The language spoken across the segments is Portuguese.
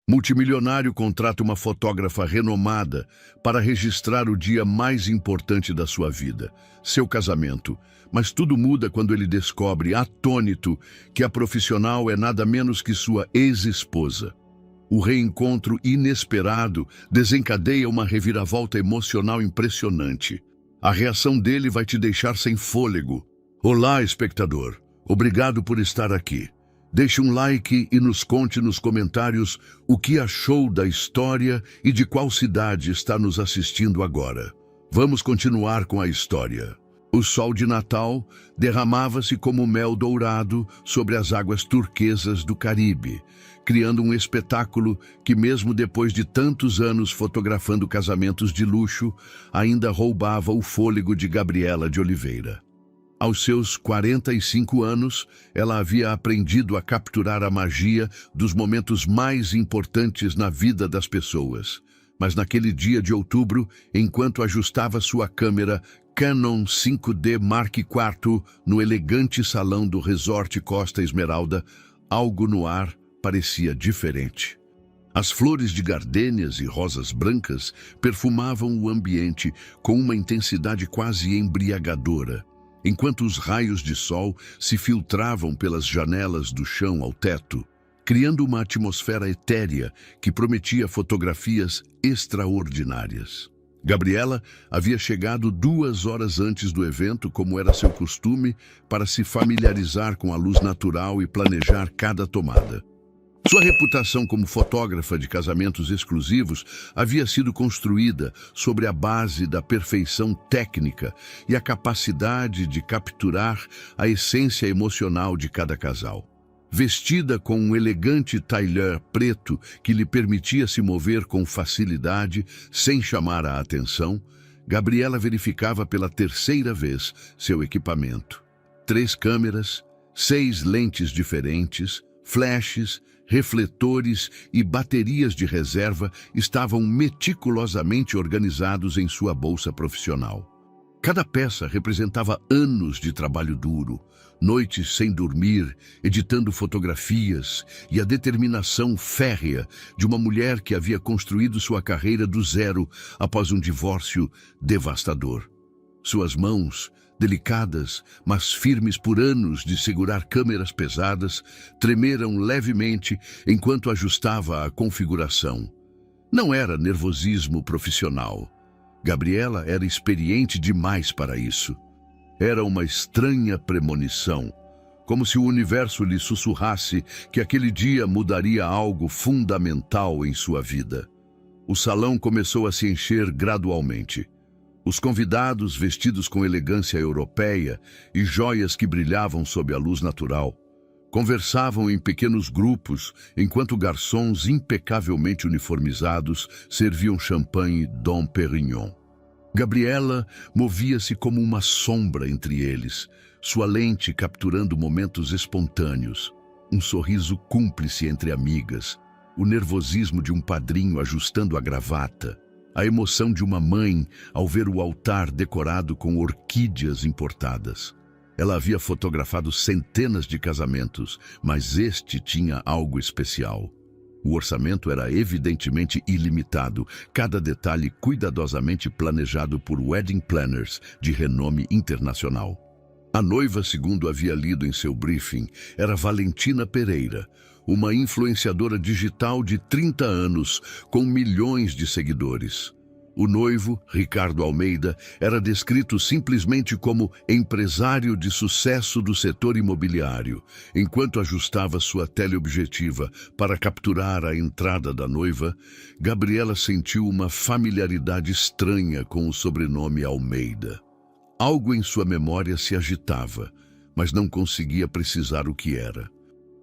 Multimilionário contrata uma fotógrafa renomada para registrar o dia mais importante da sua vida, seu casamento. Mas tudo muda quando ele descobre, atônito, que a profissional é nada menos que sua ex-esposa. O reencontro inesperado desencadeia uma reviravolta emocional impressionante. A reação dele vai te deixar sem fôlego. Olá, espectador. Obrigado por estar aqui. Deixe um like e nos conte nos comentários o que achou da história e de qual cidade está nos assistindo agora. Vamos continuar com a história. O sol de Natal derramava-se como mel dourado sobre as águas turquesas do Caribe, criando um espetáculo que, mesmo depois de tantos anos fotografando casamentos de luxo, ainda roubava o fôlego de Gabriela de Oliveira. Aos seus 45 anos, ela havia aprendido a capturar a magia dos momentos mais importantes na vida das pessoas. Mas naquele dia de outubro, enquanto ajustava sua câmera Canon 5D Mark IV no elegante salão do Resort Costa Esmeralda, algo no ar parecia diferente. As flores de gardênias e rosas brancas perfumavam o ambiente com uma intensidade quase embriagadora, enquanto os raios de sol se filtravam pelas janelas do chão ao teto, criando uma atmosfera etérea que prometia fotografias extraordinárias. Gabriela havia chegado 2 horas antes do evento, como era seu costume, para se familiarizar com a luz natural e planejar cada tomada. Sua reputação como fotógrafa de casamentos exclusivos havia sido construída sobre a base da perfeição técnica e a capacidade de capturar a essência emocional de cada casal. Vestida com um elegante tailleur preto que lhe permitia se mover com facilidade, sem chamar a atenção, Gabriela verificava pela 3ª vez seu equipamento. 3 câmeras, 6 lentes diferentes, flashes, refletores e baterias de reserva estavam meticulosamente organizados em sua bolsa profissional. Cada peça representava anos de trabalho duro, noites sem dormir, editando fotografias e a determinação férrea de uma mulher que havia construído sua carreira do zero após um divórcio devastador. Suas mãos, delicadas, mas firmes por anos de segurar câmeras pesadas, tremeram levemente enquanto ajustava a configuração. Não era nervosismo profissional. Gabriela era experiente demais para isso. Era uma estranha premonição, como se o universo lhe sussurrasse que aquele dia mudaria algo fundamental em sua vida. O salão começou a se encher gradualmente. Os convidados, vestidos com elegância europeia e joias que brilhavam sob a luz natural, conversavam em pequenos grupos enquanto garçons impecavelmente uniformizados serviam champanhe Dom Pérignon. Gabriela movia-se como uma sombra entre eles, sua lente capturando momentos espontâneos, um sorriso cúmplice entre amigas, o nervosismo de um padrinho ajustando a gravata, a emoção de uma mãe ao ver o altar decorado com orquídeas importadas. Ela havia fotografado centenas de casamentos, mas este tinha algo especial. O orçamento era evidentemente ilimitado, cada detalhe cuidadosamente planejado por wedding planners de renome internacional. A noiva, segundo havia lido em seu briefing, era Valentina Pereira, uma influenciadora digital de 30 anos com milhões de seguidores. O noivo, Ricardo Almeida, era descrito simplesmente como empresário de sucesso do setor imobiliário, enquanto ajustava sua teleobjetiva para capturar a entrada da noiva. Gabriela sentiu uma familiaridade estranha com o sobrenome Almeida. Algo em sua memória se agitava, mas não conseguia precisar o que era.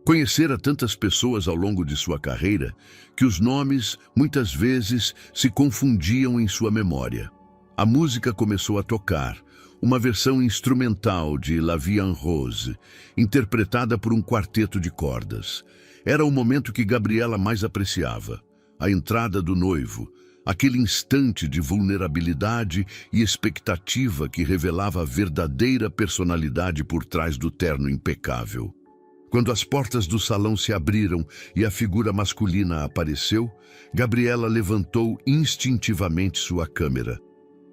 Conhecera tantas pessoas ao longo de sua carreira que os nomes, muitas vezes, se confundiam em sua memória. A música começou a tocar, uma versão instrumental de La Vie en Rose, interpretada por um quarteto de cordas. Era o momento que Gabriela mais apreciava, a entrada do noivo, aquele instante de vulnerabilidade e expectativa que revelava a verdadeira personalidade por trás do terno impecável. Quando as portas do salão se abriram e a figura masculina apareceu, Gabriela levantou instintivamente sua câmera.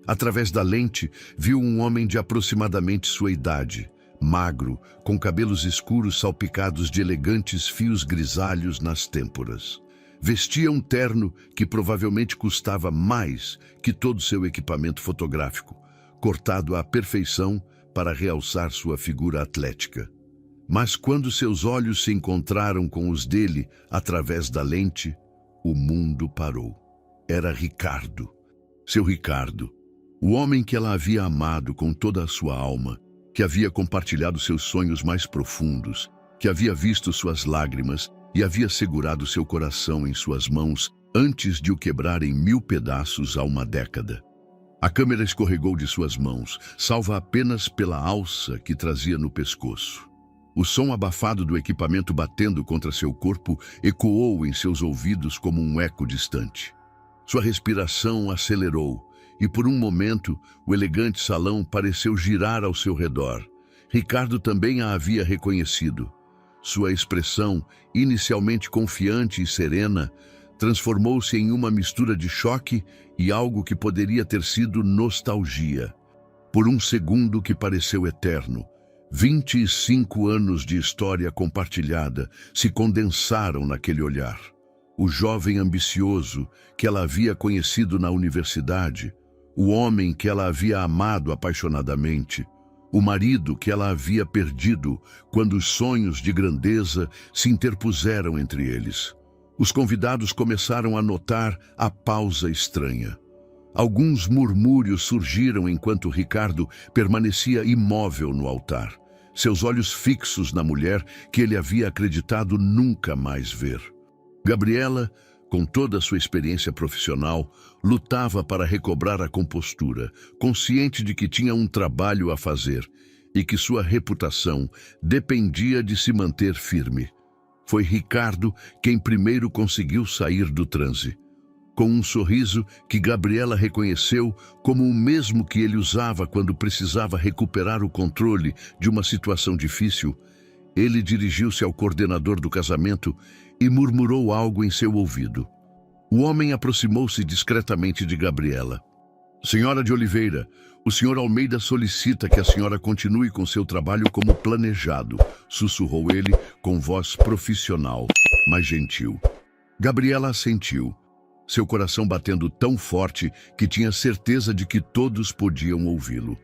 Através da lente, viu um homem de aproximadamente sua idade, magro, com cabelos escuros salpicados de elegantes fios grisalhos nas têmporas. Vestia um terno que provavelmente custava mais que todo seu equipamento fotográfico, cortado à perfeição para realçar sua figura atlética. Mas quando seus olhos se encontraram com os dele através da lente, o mundo parou. Era Ricardo. Seu Ricardo, o homem que ela havia amado com toda a sua alma, que havia compartilhado seus sonhos mais profundos, que havia visto suas lágrimas e havia segurado seu coração em suas mãos antes de o quebrar em 1000 pedaços há uma década. A câmera escorregou de suas mãos, salva apenas pela alça que trazia no pescoço. O som abafado do equipamento batendo contra seu corpo ecoou em seus ouvidos como um eco distante. Sua respiração acelerou e, por um momento, o elegante salão pareceu girar ao seu redor. Ricardo também a havia reconhecido. Sua expressão, inicialmente confiante e serena, transformou-se em uma mistura de choque e algo que poderia ter sido nostalgia. Por um segundo que pareceu eterno, 25 anos de história compartilhada se condensaram naquele olhar. O jovem ambicioso que ela havia conhecido na universidade, o homem que ela havia amado apaixonadamente, o marido que ela havia perdido quando os sonhos de grandeza se interpuseram entre eles. Os convidados começaram a notar a pausa estranha. Alguns murmúrios surgiram enquanto Ricardo permanecia imóvel no altar, seus olhos fixos na mulher que ele havia acreditado nunca mais ver. Gabriela, com toda a sua experiência profissional, lutava para recobrar a compostura, consciente de que tinha um trabalho a fazer e que sua reputação dependia de se manter firme. Foi Ricardo quem primeiro conseguiu sair do transe. Com um sorriso que Gabriela reconheceu como o mesmo que ele usava quando precisava recuperar o controle de uma situação difícil, ele dirigiu-se ao coordenador do casamento e murmurou algo em seu ouvido. O homem aproximou-se discretamente de Gabriela. Senhora de Oliveira, o senhor Almeida solicita que a senhora continue com seu trabalho como planejado, sussurrou ele com voz profissional, mas gentil. Gabriela assentiu, seu coração batendo tão forte que tinha certeza de que todos podiam ouvi-lo.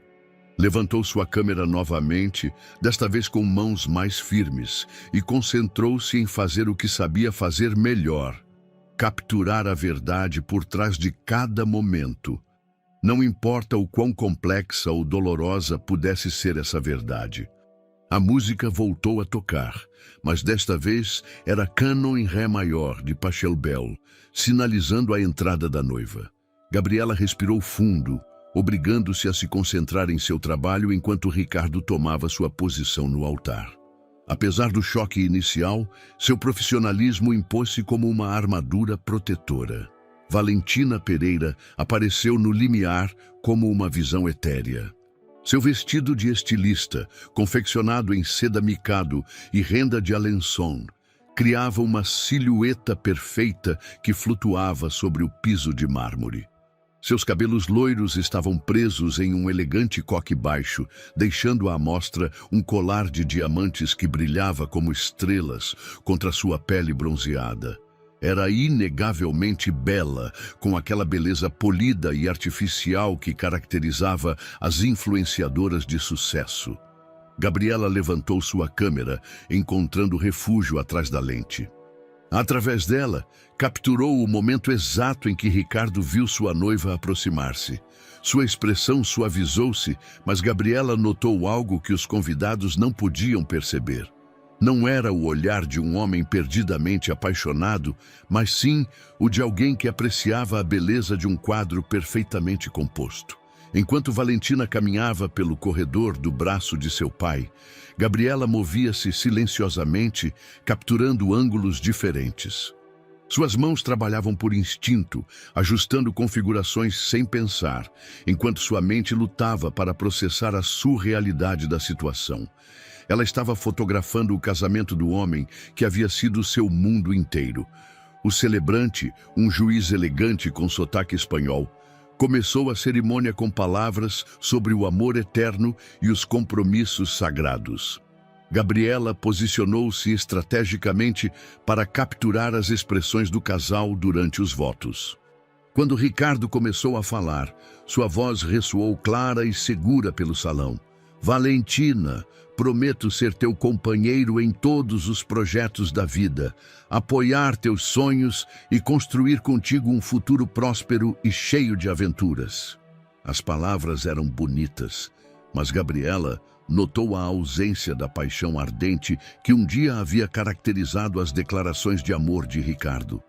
Levantou sua câmera novamente, desta vez com mãos mais firmes, e concentrou-se em fazer o que sabia fazer melhor: capturar a verdade por trás de cada momento. Não importa o quão complexa ou dolorosa pudesse ser essa verdade. A música voltou a tocar, mas desta vez era Cânon em Ré maior, de Pachelbel, sinalizando a entrada da noiva. Gabriela respirou fundo, obrigando-se a se concentrar em seu trabalho enquanto Ricardo tomava sua posição no altar. Apesar do choque inicial, seu profissionalismo impôs-se como uma armadura protetora. Valentina Pereira apareceu no limiar como uma visão etérea. Seu vestido de estilista, confeccionado em seda micado e renda de Alençon, criava uma silhueta perfeita que flutuava sobre o piso de mármore. Seus cabelos loiros estavam presos em um elegante coque baixo, deixando à mostra um colar de diamantes que brilhava como estrelas contra sua pele bronzeada. Era inegavelmente bela, com aquela beleza polida e artificial que caracterizava as influenciadoras de sucesso. Gabriela levantou sua câmera, encontrando refúgio atrás da lente. Através dela, capturou o momento exato em que Ricardo viu sua noiva aproximar-se. Sua expressão suavizou-se, mas Gabriela notou algo que os convidados não podiam perceber. Não era o olhar de um homem perdidamente apaixonado, mas sim o de alguém que apreciava a beleza de um quadro perfeitamente composto. Enquanto Valentina caminhava pelo corredor do braço de seu pai, Gabriela movia-se silenciosamente, capturando ângulos diferentes. Suas mãos trabalhavam por instinto, ajustando configurações sem pensar, enquanto sua mente lutava para processar a surrealidade da situação. Ela estava fotografando o casamento do homem que havia sido seu mundo inteiro. O celebrante, um juiz elegante com sotaque espanhol, começou a cerimônia com palavras sobre o amor eterno e os compromissos sagrados. Gabriela posicionou-se estrategicamente para capturar as expressões do casal durante os votos. Quando Ricardo começou a falar, sua voz ressoou clara e segura pelo salão. Valentina, prometo ser teu companheiro em todos os projetos da vida, apoiar teus sonhos e construir contigo um futuro próspero e cheio de aventuras. As palavras eram bonitas, mas Gabriela notou a ausência da paixão ardente que um dia havia caracterizado as declarações de amor de Ricardo.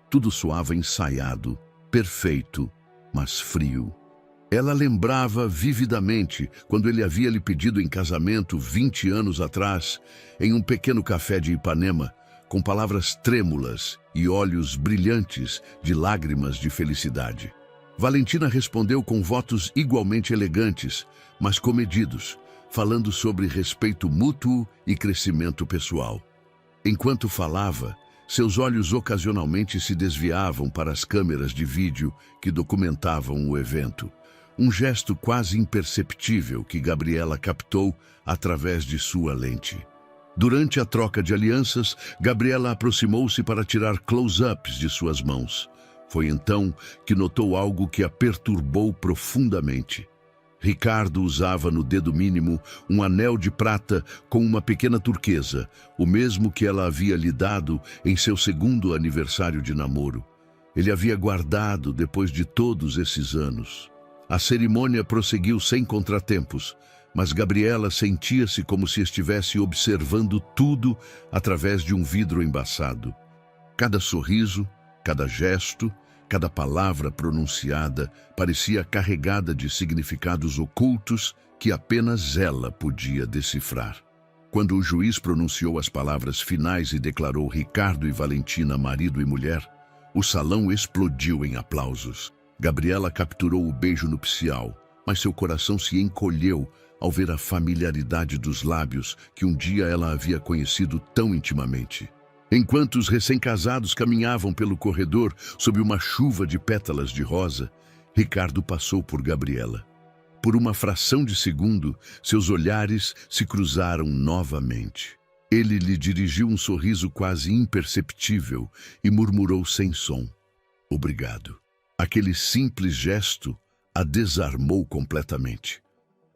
Tudo soava ensaiado, perfeito, mas frio. Ela lembrava vividamente quando ele havia lhe pedido em casamento 20 anos atrás, em um pequeno café de Ipanema, com palavras trêmulas e olhos brilhantes de lágrimas de felicidade. Valentina respondeu com votos igualmente elegantes, mas comedidos, falando sobre respeito mútuo e crescimento pessoal. Enquanto falava, seus olhos ocasionalmente se desviavam para as câmeras de vídeo que documentavam o evento. Um gesto quase imperceptível que Gabriela captou através de sua lente. Durante a troca de alianças, Gabriela aproximou-se para tirar close-ups de suas mãos. Foi então que notou algo que a perturbou profundamente. Ricardo usava no dedo mínimo um anel de prata com uma pequena turquesa, o mesmo que ela havia lhe dado em seu segundo aniversário de namoro. Ele havia guardado depois de todos esses anos. A cerimônia prosseguiu sem contratempos, mas Gabriela sentia-se como se estivesse observando tudo através de um vidro embaçado. Cada sorriso, cada gesto, cada palavra pronunciada parecia carregada de significados ocultos que apenas ela podia decifrar. Quando o juiz pronunciou as palavras finais e declarou Ricardo e Valentina marido e mulher, o salão explodiu em aplausos. Gabriela capturou o beijo nupcial, mas seu coração se encolheu ao ver a familiaridade dos lábios que um dia ela havia conhecido tão intimamente. Enquanto os recém-casados caminhavam pelo corredor sob uma chuva de pétalas de rosa, Ricardo passou por Gabriela. Por uma fração de segundo, seus olhares se cruzaram novamente. Ele lhe dirigiu um sorriso quase imperceptível e murmurou sem som: "Obrigado." Aquele simples gesto a desarmou completamente.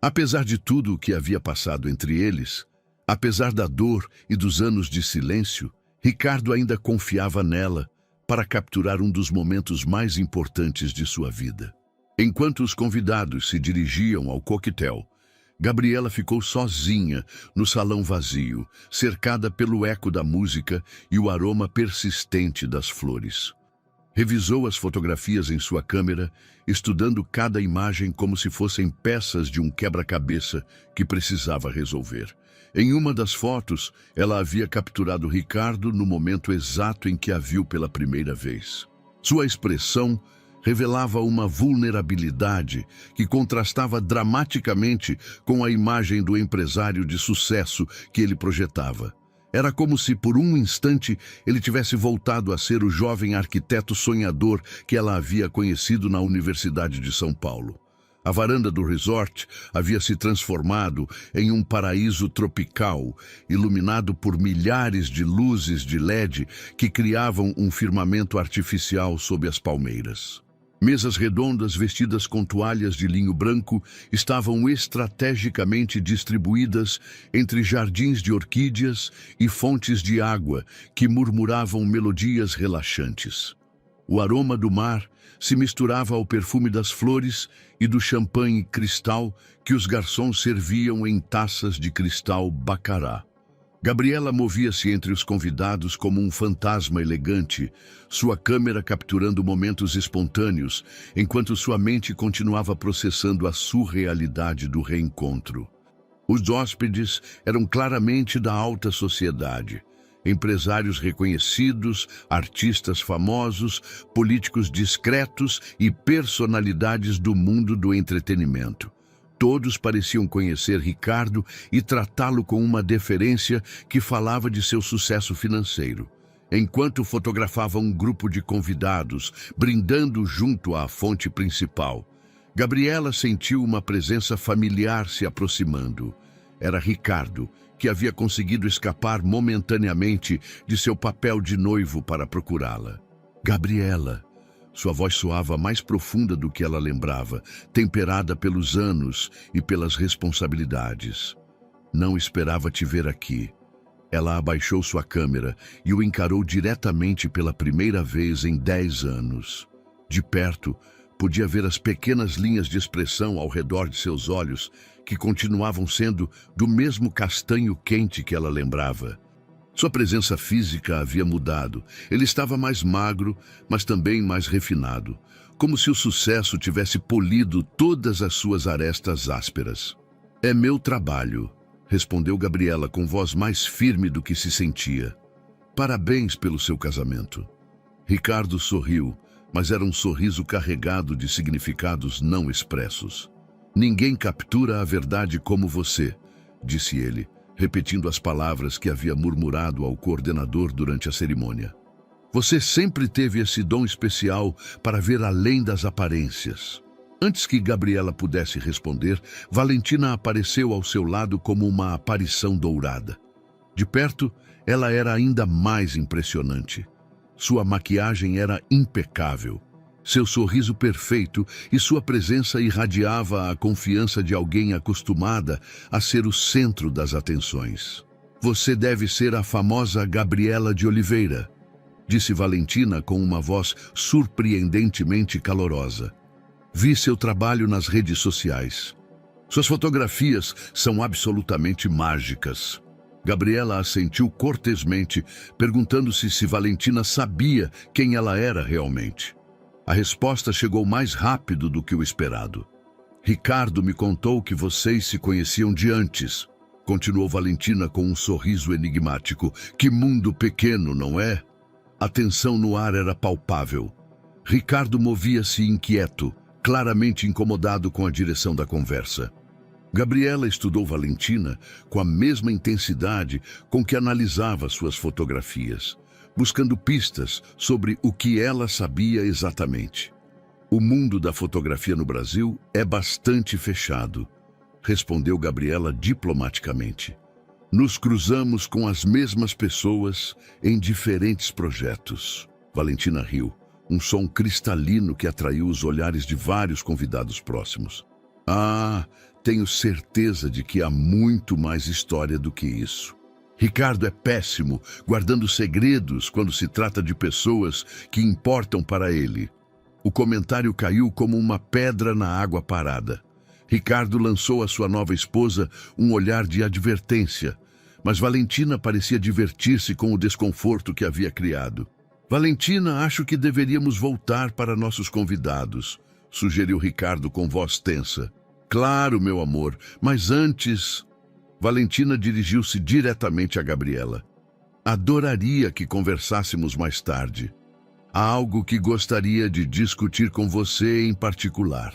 Apesar de tudo o que havia passado entre eles, apesar da dor e dos anos de silêncio, Ricardo ainda confiava nela para capturar um dos momentos mais importantes de sua vida. Enquanto os convidados se dirigiam ao coquetel, Gabriela ficou sozinha no salão vazio, cercada pelo eco da música e o aroma persistente das flores. Revisou as fotografias em sua câmera, estudando cada imagem como se fossem peças de um quebra-cabeça que precisava resolver. Em uma das fotos, ela havia capturado Ricardo no momento exato em que a viu pela primeira vez. Sua expressão revelava uma vulnerabilidade que contrastava dramaticamente com a imagem do empresário de sucesso que ele projetava. Era como se, por um instante, ele tivesse voltado a ser o jovem arquiteto sonhador que ela havia conhecido na Universidade de São Paulo. A varanda do resort havia se transformado em um paraíso tropical, iluminado por milhares de luzes de LED que criavam um firmamento artificial sob as palmeiras. Mesas redondas vestidas com toalhas de linho branco estavam estrategicamente distribuídas entre jardins de orquídeas e fontes de água que murmuravam melodias relaxantes. O aroma do mar se misturava ao perfume das flores e do champanhe cristal que os garçons serviam em taças de cristal bacará. Gabriela movia-se entre os convidados como um fantasma elegante, sua câmera capturando momentos espontâneos, enquanto sua mente continuava processando a surrealidade do reencontro. Os hóspedes eram claramente da alta sociedade. Empresários reconhecidos, artistas famosos, políticos discretos e personalidades do mundo do entretenimento. Todos pareciam conhecer Ricardo e tratá-lo com uma deferência que falava de seu sucesso financeiro. Enquanto fotografava um grupo de convidados, brindando junto à fonte principal, Gabriela sentiu uma presença familiar se aproximando. Era Ricardo, que havia conseguido escapar momentaneamente de seu papel de noivo para procurá-la. Gabriela. Sua voz soava mais profunda do que ela lembrava, temperada pelos anos e pelas responsabilidades. Não esperava te ver aqui. Ela abaixou sua câmera e o encarou diretamente pela primeira vez em 10 anos. De perto, podia ver as pequenas linhas de expressão ao redor de seus olhos, que continuavam sendo do mesmo castanho quente que ela lembrava. Sua presença física havia mudado. Ele estava mais magro, mas também mais refinado, como se o sucesso tivesse polido todas as suas arestas ásperas. "É meu trabalho", respondeu Gabriela com voz mais firme do que se sentia. "Parabéns pelo seu casamento." Ricardo sorriu, mas era um sorriso carregado de significados não expressos. "Ninguém captura a verdade como você", disse ele, repetindo as palavras que havia murmurado ao coordenador durante a cerimônia. "Você sempre teve esse dom especial para ver além das aparências." Antes que Gabriela pudesse responder, Valentina apareceu ao seu lado como uma aparição dourada. De perto, ela era ainda mais impressionante. Sua maquiagem era impecável, seu sorriso perfeito e sua presença irradiava a confiança de alguém acostumada a ser o centro das atenções. "Você deve ser a famosa Gabriela de Oliveira", disse Valentina com uma voz surpreendentemente calorosa. "Vi seu trabalho nas redes sociais. Suas fotografias são absolutamente mágicas." Gabriela assentiu cortesmente, perguntando-se se Valentina sabia quem ela era realmente. A resposta chegou mais rápido do que o esperado. "Ricardo me contou que vocês se conheciam de antes", continuou Valentina com um sorriso enigmático. "Que mundo pequeno, não é?" A tensão no ar era palpável. Ricardo movia-se inquieto, claramente incomodado com a direção da conversa. Gabriela estudou Valentina com a mesma intensidade com que analisava suas fotografias, buscando pistas sobre o que ela sabia exatamente. "O mundo da fotografia no Brasil é bastante fechado", respondeu Gabriela diplomaticamente. "Nos cruzamos com as mesmas pessoas em diferentes projetos." Valentina riu, um som cristalino que atraiu os olhares de vários convidados próximos. "Ah, tenho certeza de que há muito mais história do que isso. Ricardo é péssimo, guardando segredos quando se trata de pessoas que importam para ele." O comentário caiu como uma pedra na água parada. Ricardo lançou à sua nova esposa um olhar de advertência, mas Valentina parecia divertir-se com o desconforto que havia criado. "Valentina, acho que deveríamos voltar para nossos convidados", sugeriu Ricardo com voz tensa. "Claro, meu amor, mas antes..." Valentina dirigiu-se diretamente a Gabriela. "Adoraria que conversássemos mais tarde. Há algo que gostaria de discutir com você em particular."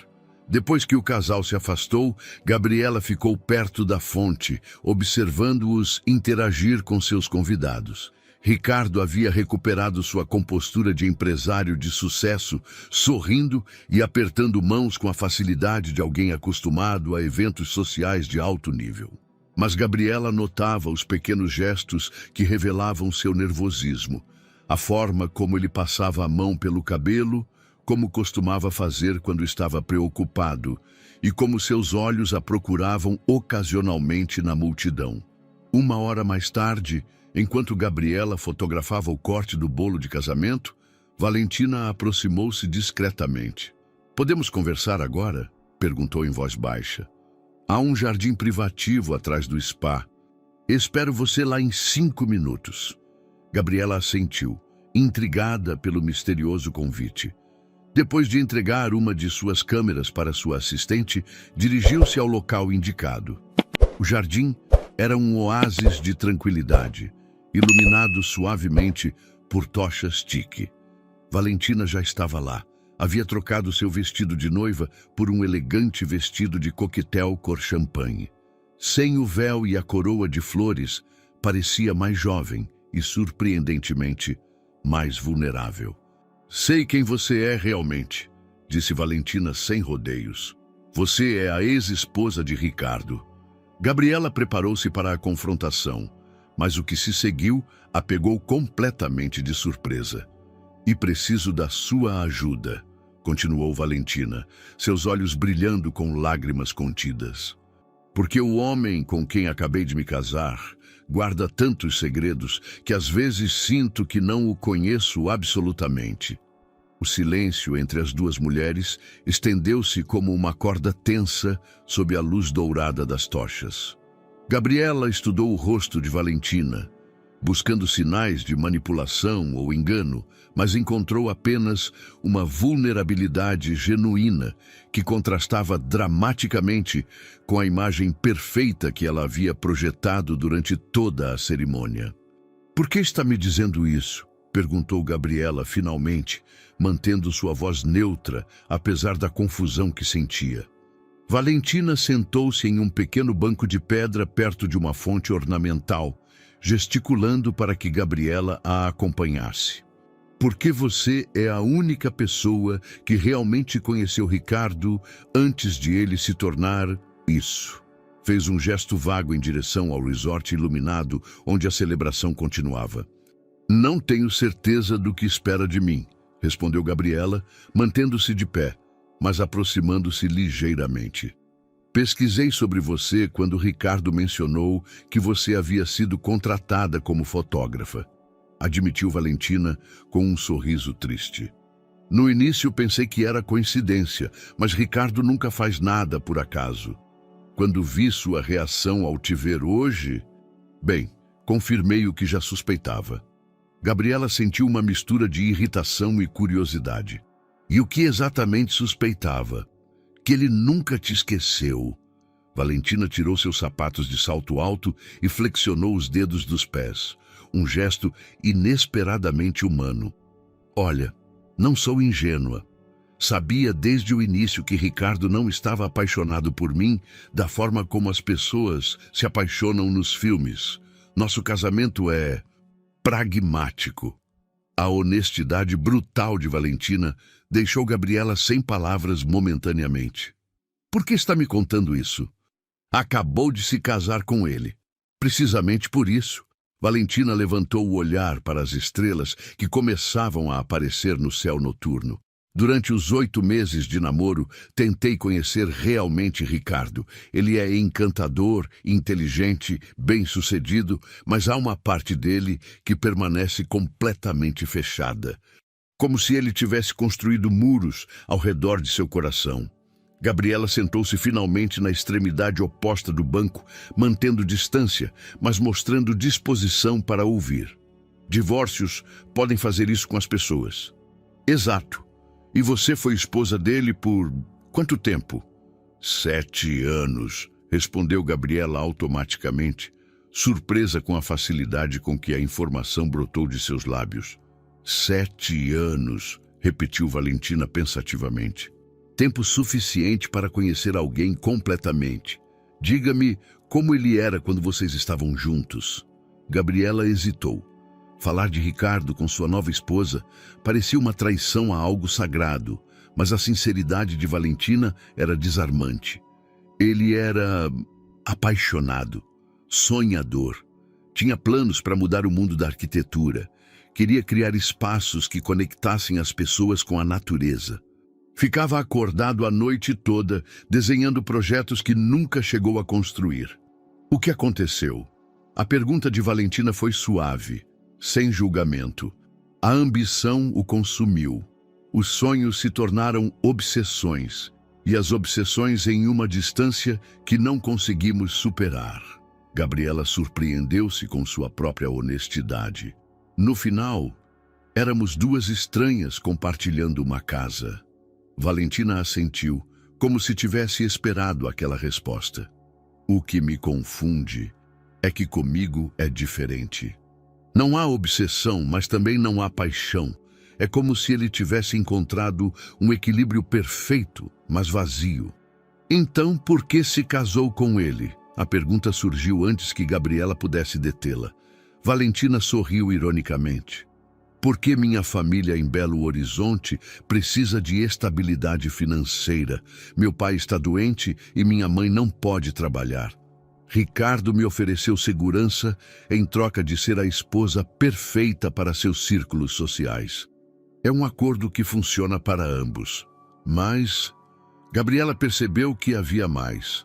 Depois que o casal se afastou, Gabriela ficou perto da fonte, observando-os interagir com seus convidados. Ricardo havia recuperado sua compostura de empresário de sucesso, sorrindo e apertando mãos com a facilidade de alguém acostumado a eventos sociais de alto nível. Mas Gabriela notava os pequenos gestos que revelavam seu nervosismo, a forma como ele passava a mão pelo cabelo, como costumava fazer quando estava preocupado, e como seus olhos a procuravam ocasionalmente na multidão. 1 hora mais tarde, enquanto Gabriela fotografava o corte do bolo de casamento, Valentina aproximou-se discretamente. "Podemos conversar agora?", perguntou em voz baixa. "Há um jardim privativo atrás do spa. Espero você lá em 5 minutos." Gabriela assentiu, intrigada pelo misterioso convite. Depois de entregar uma de suas câmeras para sua assistente, dirigiu-se ao local indicado. O jardim era um oásis de tranquilidade, iluminado suavemente por tochas tique. Valentina já estava lá, Havia trocado seu vestido de noiva por um elegante vestido de coquetel cor champanhe. Sem o véu e a coroa de flores, parecia mais jovem e, surpreendentemente, mais vulnerável. Sei quem você é realmente, disse Valentina sem rodeios. Você é a ex-esposa de Ricardo. Gabriela preparou-se para a confrontação, mas o que se seguiu a pegou completamente de surpresa. E preciso da sua ajuda, continuou Valentina, seus olhos brilhando com lágrimas contidas. Porque o homem com quem acabei de me casar guarda tantos segredos que às vezes sinto que não o conheço absolutamente. O silêncio entre as duas mulheres estendeu-se como uma corda tensa sob a luz dourada das tochas. Gabriela estudou o rosto de Valentina, buscando sinais de manipulação ou engano, mas encontrou apenas uma vulnerabilidade genuína que contrastava dramaticamente com a imagem perfeita que ela havia projetado durante toda a cerimônia. "Por que está me dizendo isso?", perguntou Gabriela finalmente, mantendo sua voz neutra, apesar da confusão que sentia. Valentina sentou-se em um pequeno banco de pedra perto de uma fonte ornamental, gesticulando para que Gabriela a acompanhasse. "Porque você é a única pessoa que realmente conheceu Ricardo antes de ele se tornar isso." Fez um gesto vago em direção ao resort iluminado, onde a celebração continuava. "Não tenho certeza do que espera de mim", respondeu Gabriela, mantendo-se de pé, mas aproximando-se ligeiramente. "Pesquisei sobre você quando Ricardo mencionou que você havia sido contratada como fotógrafa", admitiu Valentina com um sorriso triste. "No início pensei que era coincidência, mas Ricardo nunca faz nada por acaso. Quando vi sua reação ao te ver hoje, bem, confirmei o que já suspeitava." Gabriela sentiu uma mistura de irritação e curiosidade. "E o que exatamente suspeitava?" "Que ele nunca te esqueceu." Valentina tirou seus sapatos de salto alto e flexionou os dedos dos pés, um gesto inesperadamente humano. "Olha, não sou ingênua. Sabia desde o início que Ricardo não estava apaixonado por mim da forma como as pessoas se apaixonam nos filmes. Nosso casamento é pragmático." A honestidade brutal de Valentina deixou Gabriela sem palavras momentaneamente. "Por que está me contando isso?" "Acabou de se casar com ele." "Precisamente por isso." Valentina levantou o olhar para as estrelas que começavam a aparecer no céu noturno. "Durante os 8 meses de namoro, tentei conhecer realmente Ricardo. Ele é encantador, inteligente, bem-sucedido, mas há uma parte dele que permanece completamente fechada. Como se ele tivesse construído muros ao redor de seu coração." Gabriela sentou-se finalmente na extremidade oposta do banco, mantendo distância, mas mostrando disposição para ouvir. "Divórcios podem fazer isso com as pessoas." "Exato. E você foi esposa dele por quanto tempo?" 7 anos, respondeu Gabriela automaticamente, surpresa com a facilidade com que a informação brotou de seus lábios. 7 anos, repetiu Valentina pensativamente. Tempo suficiente para conhecer alguém completamente. Diga-me como ele era quando vocês estavam juntos. Gabriela hesitou. Falar de Ricardo com sua nova esposa parecia uma traição a algo sagrado, mas a sinceridade de Valentina era desarmante. Ele era apaixonado, sonhador. Tinha planos para mudar o mundo da arquitetura. Queria criar espaços que conectassem as pessoas com a natureza. Ficava acordado a noite toda, desenhando projetos que nunca chegou a construir. O que aconteceu? A pergunta de Valentina foi suave, sem julgamento. A ambição o consumiu. Os sonhos se tornaram obsessões, e as obsessões em uma distância que não conseguimos superar. Gabriela surpreendeu-se com sua própria honestidade. No final, éramos duas estranhas compartilhando uma casa. Valentina assentiu, como se tivesse esperado aquela resposta. O que me confunde é que comigo é diferente. Não há obsessão, mas também não há paixão. É como se ele tivesse encontrado um equilíbrio perfeito, mas vazio. Então, por que se casou com ele? A pergunta surgiu antes que Gabriela pudesse detê-la. Valentina sorriu ironicamente. Porque minha família em Belo Horizonte precisa de estabilidade financeira. Meu pai está doente e minha mãe não pode trabalhar. Ricardo me ofereceu segurança em troca de ser a esposa perfeita para seus círculos sociais. É um acordo que funciona para ambos. Mas Gabriela percebeu que havia mais.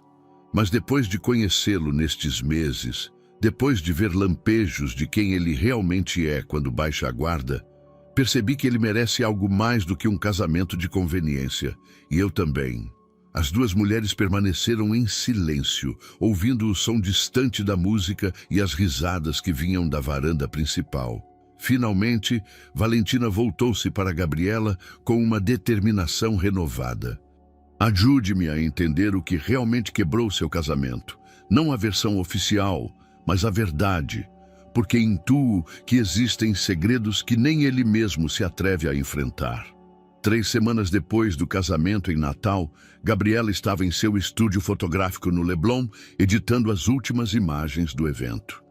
Mas depois de conhecê-lo nestes meses, depois de ver lampejos de quem ele realmente é quando baixa a guarda, percebi que ele merece algo mais do que um casamento de conveniência. E eu também. As duas mulheres permaneceram em silêncio, ouvindo o som distante da música e as risadas que vinham da varanda principal. Finalmente, Valentina voltou-se para Gabriela com uma determinação renovada. Ajude-me a entender o que realmente quebrou seu casamento. Não a versão oficial, mas a verdade, porque intuo que existem segredos que nem ele mesmo se atreve a enfrentar. 3 semanas depois do casamento em Natal, Gabriela estava em seu estúdio fotográfico no Leblon, editando as últimas imagens do evento.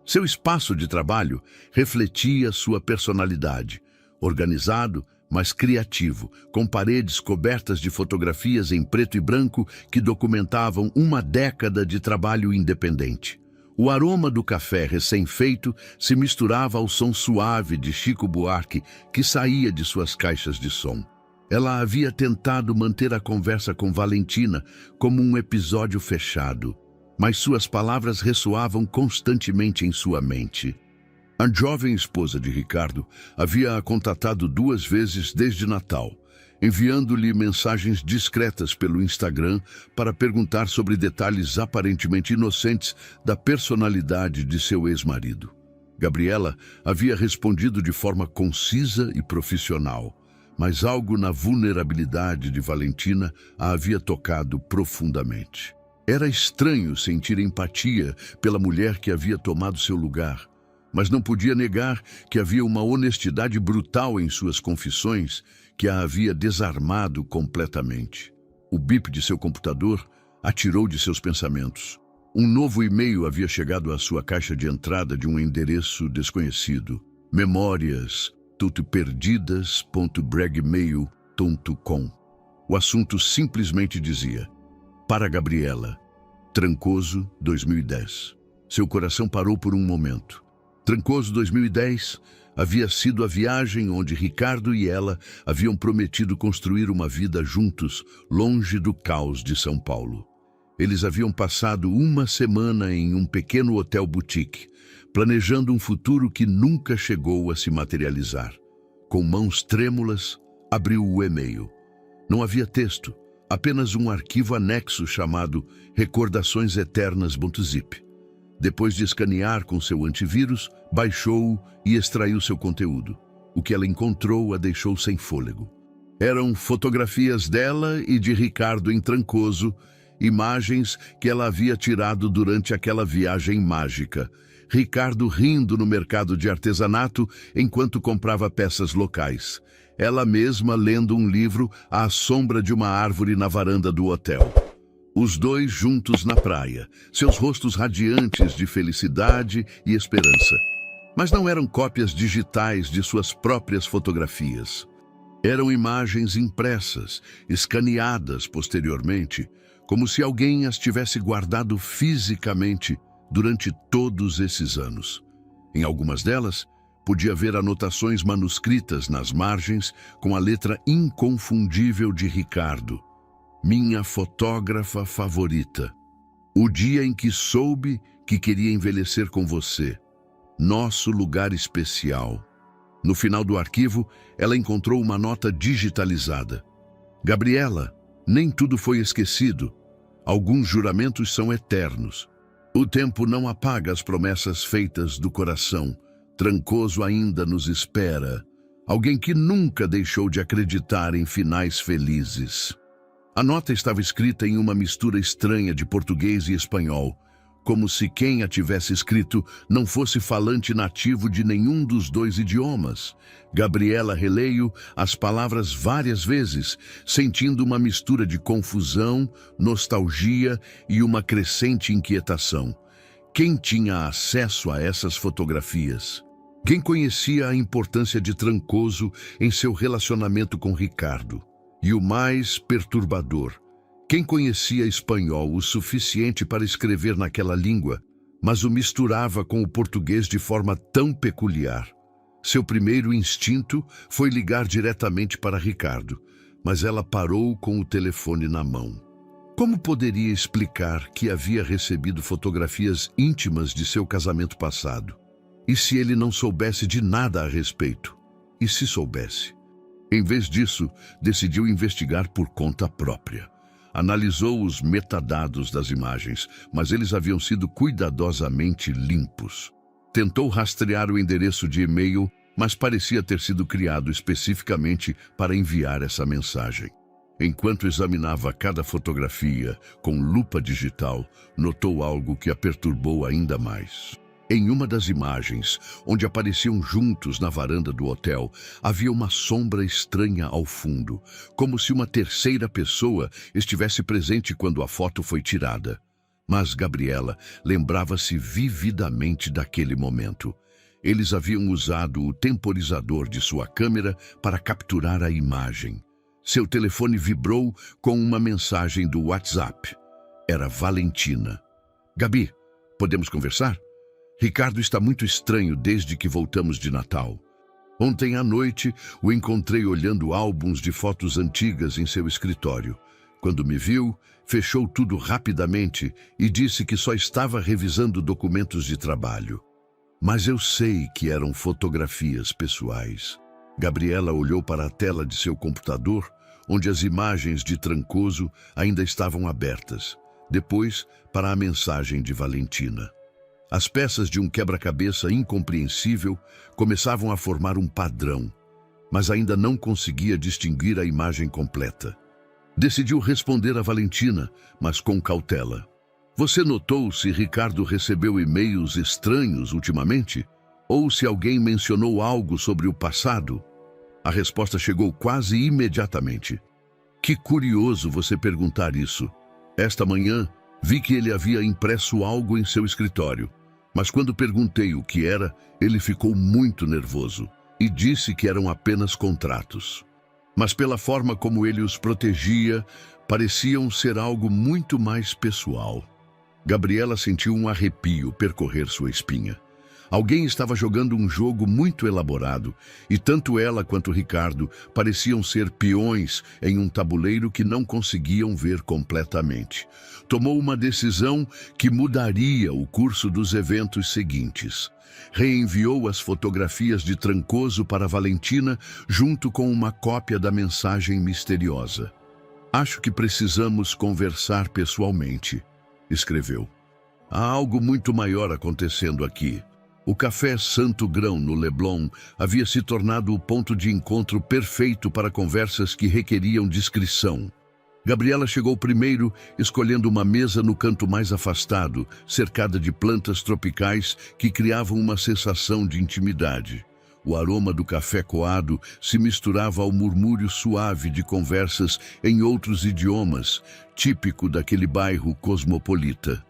Seu espaço de trabalho refletia sua personalidade, organizado, mas criativo, com paredes cobertas de fotografias em preto e branco que documentavam uma década de trabalho independente. O aroma do café recém-feito se misturava ao som suave de Chico Buarque que saía de suas caixas de som. Ela havia tentado manter a conversa com Valentina como um episódio fechado, mas suas palavras ressoavam constantemente em sua mente. A jovem esposa de Ricardo havia a contatado 2 vezes desde Natal, enviando-lhe mensagens discretas pelo Instagram para perguntar sobre detalhes aparentemente inocentes da personalidade de seu ex-marido. Gabriela havia respondido de forma concisa e profissional, mas algo na vulnerabilidade de Valentina a havia tocado profundamente. Era estranho sentir empatia pela mulher que havia tomado seu lugar, mas não podia negar que havia uma honestidade brutal em suas confissões que a havia desarmado completamente. O bip de seu computador atirou de seus pensamentos. Um novo e-mail havia chegado à sua caixa de entrada de um endereço desconhecido. memorias.perdidas.bregmail.com. O assunto simplesmente dizia: para Gabriela, Trancoso, 2010. Seu coração parou por um momento. Trancoso 2010 havia sido a viagem onde Ricardo e ela haviam prometido construir uma vida juntos, longe do caos de São Paulo. Eles haviam passado 1 semana em um pequeno hotel boutique, planejando um futuro que nunca chegou a se materializar. Com mãos trêmulas, abriu o e-mail. Não havia texto, apenas um arquivo anexo chamado recordaçõeseternas.zip. Depois de escanear com seu antivírus, baixou-o e extraiu seu conteúdo. O que ela encontrou a deixou sem fôlego. Eram fotografias dela e de Ricardo em Trancoso, imagens que ela havia tirado durante aquela viagem mágica. Ricardo rindo no mercado de artesanato enquanto comprava peças locais. Ela mesma lendo um livro à sombra de uma árvore na varanda do hotel. Os dois juntos na praia, seus rostos radiantes de felicidade e esperança. Mas não eram cópias digitais de suas próprias fotografias. Eram imagens impressas, escaneadas posteriormente, como se alguém as tivesse guardado fisicamente durante todos esses anos. Em algumas delas, podia ver anotações manuscritas nas margens com a letra inconfundível de Ricardo: minha fotógrafa favorita. O dia em que soube que queria envelhecer com você. Nosso lugar especial. No final do arquivo, ela encontrou uma nota digitalizada. Gabriela, nem tudo foi esquecido. Alguns juramentos são eternos. O tempo não apaga as promessas feitas do coração. Trancoso ainda nos espera. Alguém que nunca deixou de acreditar em finais felizes. A nota estava escrita em uma mistura estranha de português e espanhol, como se quem a tivesse escrito não fosse falante nativo de nenhum dos dois idiomas. Gabriela releu as palavras várias vezes, sentindo uma mistura de confusão, nostalgia e uma crescente inquietação. Quem tinha acesso a essas fotografias? Quem conhecia a importância de Trancoso em seu relacionamento com Ricardo? E o mais perturbador, quem conhecia espanhol o suficiente para escrever naquela língua, mas o misturava com o português de forma tão peculiar? Seu primeiro instinto foi ligar diretamente para Ricardo, mas ela parou com o telefone na mão. Como poderia explicar que havia recebido fotografias íntimas de seu casamento passado? E se ele não soubesse de nada a respeito? E se soubesse? Em vez disso, decidiu investigar por conta própria. Analisou os metadados das imagens, mas eles haviam sido cuidadosamente limpos. Tentou rastrear o endereço de e-mail, mas parecia ter sido criado especificamente para enviar essa mensagem. Enquanto examinava cada fotografia com lupa digital, notou algo que a perturbou ainda mais. Em uma das imagens, onde apareciam juntos na varanda do hotel, havia uma sombra estranha ao fundo, como se uma terceira pessoa estivesse presente quando a foto foi tirada. Mas Gabriela lembrava-se vividamente daquele momento. Eles haviam usado o temporizador de sua câmera para capturar a imagem. Seu telefone vibrou com uma mensagem do WhatsApp. Era Valentina. Gabi, podemos conversar? Ricardo está muito estranho desde que voltamos de Natal. Ontem à noite, o encontrei olhando álbuns de fotos antigas em seu escritório. Quando me viu, fechou tudo rapidamente e disse que só estava revisando documentos de trabalho. Mas eu sei que eram fotografias pessoais. Gabriela olhou para a tela de seu computador, onde as imagens de Trancoso ainda estavam abertas. Depois, para a mensagem de Valentina. As peças de um quebra-cabeça incompreensível começavam a formar um padrão, mas ainda não conseguia distinguir a imagem completa. Decidiu responder a Valentina, mas com cautela. Você notou se Ricardo recebeu e-mails estranhos ultimamente? Ou se alguém mencionou algo sobre o passado? A resposta chegou quase imediatamente. Que curioso você perguntar isso. Esta manhã, vi que ele havia impresso algo em seu escritório. Mas quando perguntei o que era, ele ficou muito nervoso e disse que eram apenas contratos. Mas pela forma como ele os protegia, pareciam ser algo muito mais pessoal. Gabriela sentiu um arrepio percorrer sua espinha. Alguém estava jogando um jogo muito elaborado, e tanto ela quanto Ricardo pareciam ser peões em um tabuleiro que não conseguiam ver completamente. Tomou uma decisão que mudaria o curso dos eventos seguintes. Reenviou as fotografias de Trancoso para Valentina, junto com uma cópia da mensagem misteriosa. Acho que precisamos conversar pessoalmente, escreveu. Há algo muito maior acontecendo aqui. O Café Santo Grão, no Leblon, havia se tornado o ponto de encontro perfeito para conversas que requeriam discrição. Gabriela chegou primeiro, escolhendo uma mesa no canto mais afastado, cercada de plantas tropicais que criavam uma sensação de intimidade. O aroma do café coado se misturava ao murmúrio suave de conversas em outros idiomas, típico daquele bairro cosmopolita.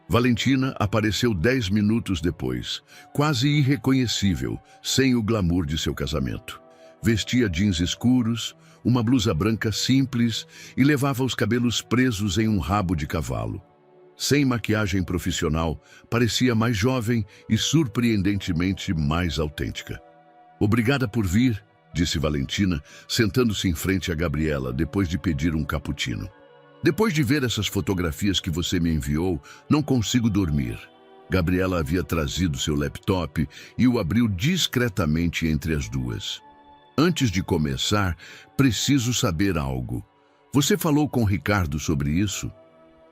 Valentina apareceu 10 minutos depois, quase irreconhecível, sem o glamour de seu casamento. Vestia jeans escuros, uma blusa branca simples e levava os cabelos presos em um rabo de cavalo. Sem maquiagem profissional, parecia mais jovem e surpreendentemente mais autêntica. Obrigada por vir, disse Valentina, sentando-se em frente a Gabriela depois de pedir um cappuccino. Depois de ver essas fotografias que você me enviou, não consigo dormir. Gabriela havia trazido seu laptop e o abriu discretamente entre as duas. Antes de começar, preciso saber algo. Você falou com Ricardo sobre isso?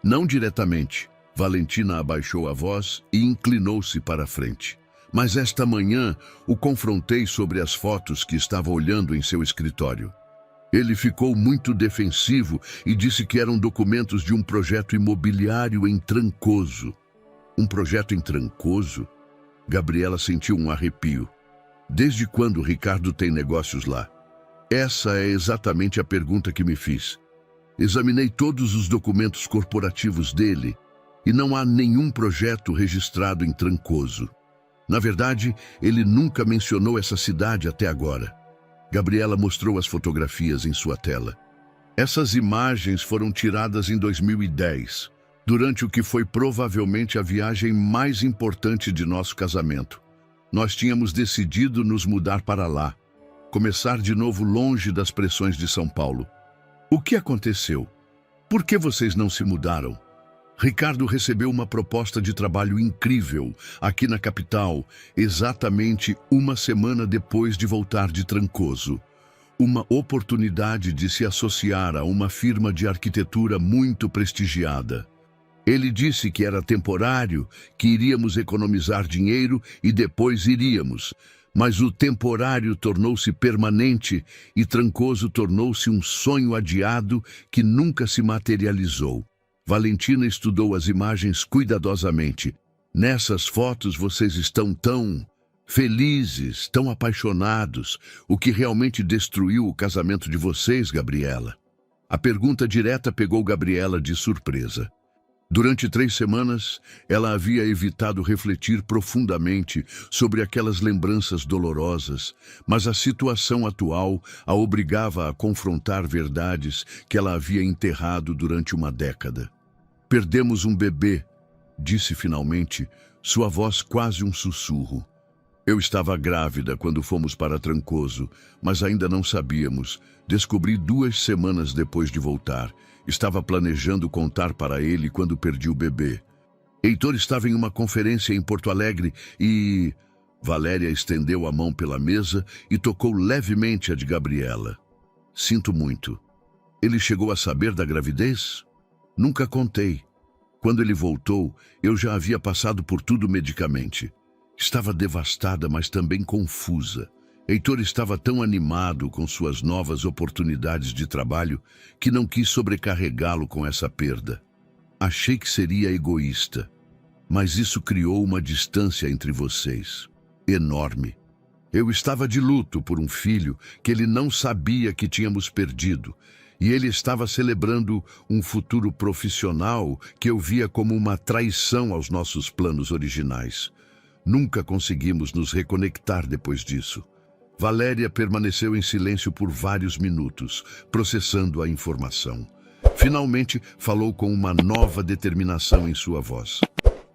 Não diretamente. Valentina abaixou a voz e inclinou-se para a frente. Mas esta manhã o confrontei sobre as fotos que estava olhando em seu escritório. Ele ficou muito defensivo e disse que eram documentos de um projeto imobiliário em Trancoso. Um projeto em Trancoso? Gabriela sentiu um arrepio. Desde quando Ricardo tem negócios lá? Essa é exatamente a pergunta que me fiz. Examinei todos os documentos corporativos dele e não há nenhum projeto registrado em Trancoso. Na verdade, ele nunca mencionou essa cidade até agora. Gabriela mostrou as fotografias em sua tela. Essas imagens foram tiradas em 2010, durante o que foi provavelmente a viagem mais importante de nosso casamento. Nós tínhamos decidido nos mudar para lá, começar de novo longe das pressões de São Paulo. O que aconteceu? Por que vocês não se mudaram? Ricardo recebeu uma proposta de trabalho incrível aqui na capital, exatamente uma semana depois de voltar de Trancoso. Uma oportunidade de se associar a uma firma de arquitetura muito prestigiada. Ele disse que era temporário, que iríamos economizar dinheiro e depois iríamos. Mas o temporário tornou-se permanente e Trancoso tornou-se um sonho adiado que nunca se materializou. Valentina estudou as imagens cuidadosamente. Nessas fotos vocês estão tão felizes, tão apaixonados. O que realmente destruiu o casamento de vocês, Gabriela? A pergunta direta pegou Gabriela de surpresa. Durante 3 semanas, ela havia evitado refletir profundamente sobre aquelas lembranças dolorosas, mas a situação atual a obrigava a confrontar verdades que ela havia enterrado durante uma década. Perdemos um bebê, disse finalmente, sua voz quase um sussurro. Eu estava grávida quando fomos para Trancoso, mas ainda não sabíamos. Descobri 2 semanas depois de voltar. Estava planejando contar para ele quando perdi o bebê. Heitor estava em uma conferência em Porto Alegre e... Valéria estendeu a mão pela mesa e tocou levemente a de Gabriela. Sinto muito. Ele chegou a saber da gravidez? Nunca contei. Quando ele voltou, eu já havia passado por tudo medicamente. Estava devastada, mas também confusa. Heitor estava tão animado com suas novas oportunidades de trabalho que não quis sobrecarregá-lo com essa perda. Achei que seria egoísta, mas isso criou uma distância entre vocês. Enorme. Eu estava de luto por um filho que ele não sabia que tínhamos perdido, e ele estava celebrando um futuro profissional que eu via como uma traição aos nossos planos originais. Nunca conseguimos nos reconectar depois disso. Valéria permaneceu em silêncio por vários minutos, processando a informação. Finalmente, falou com uma nova determinação em sua voz.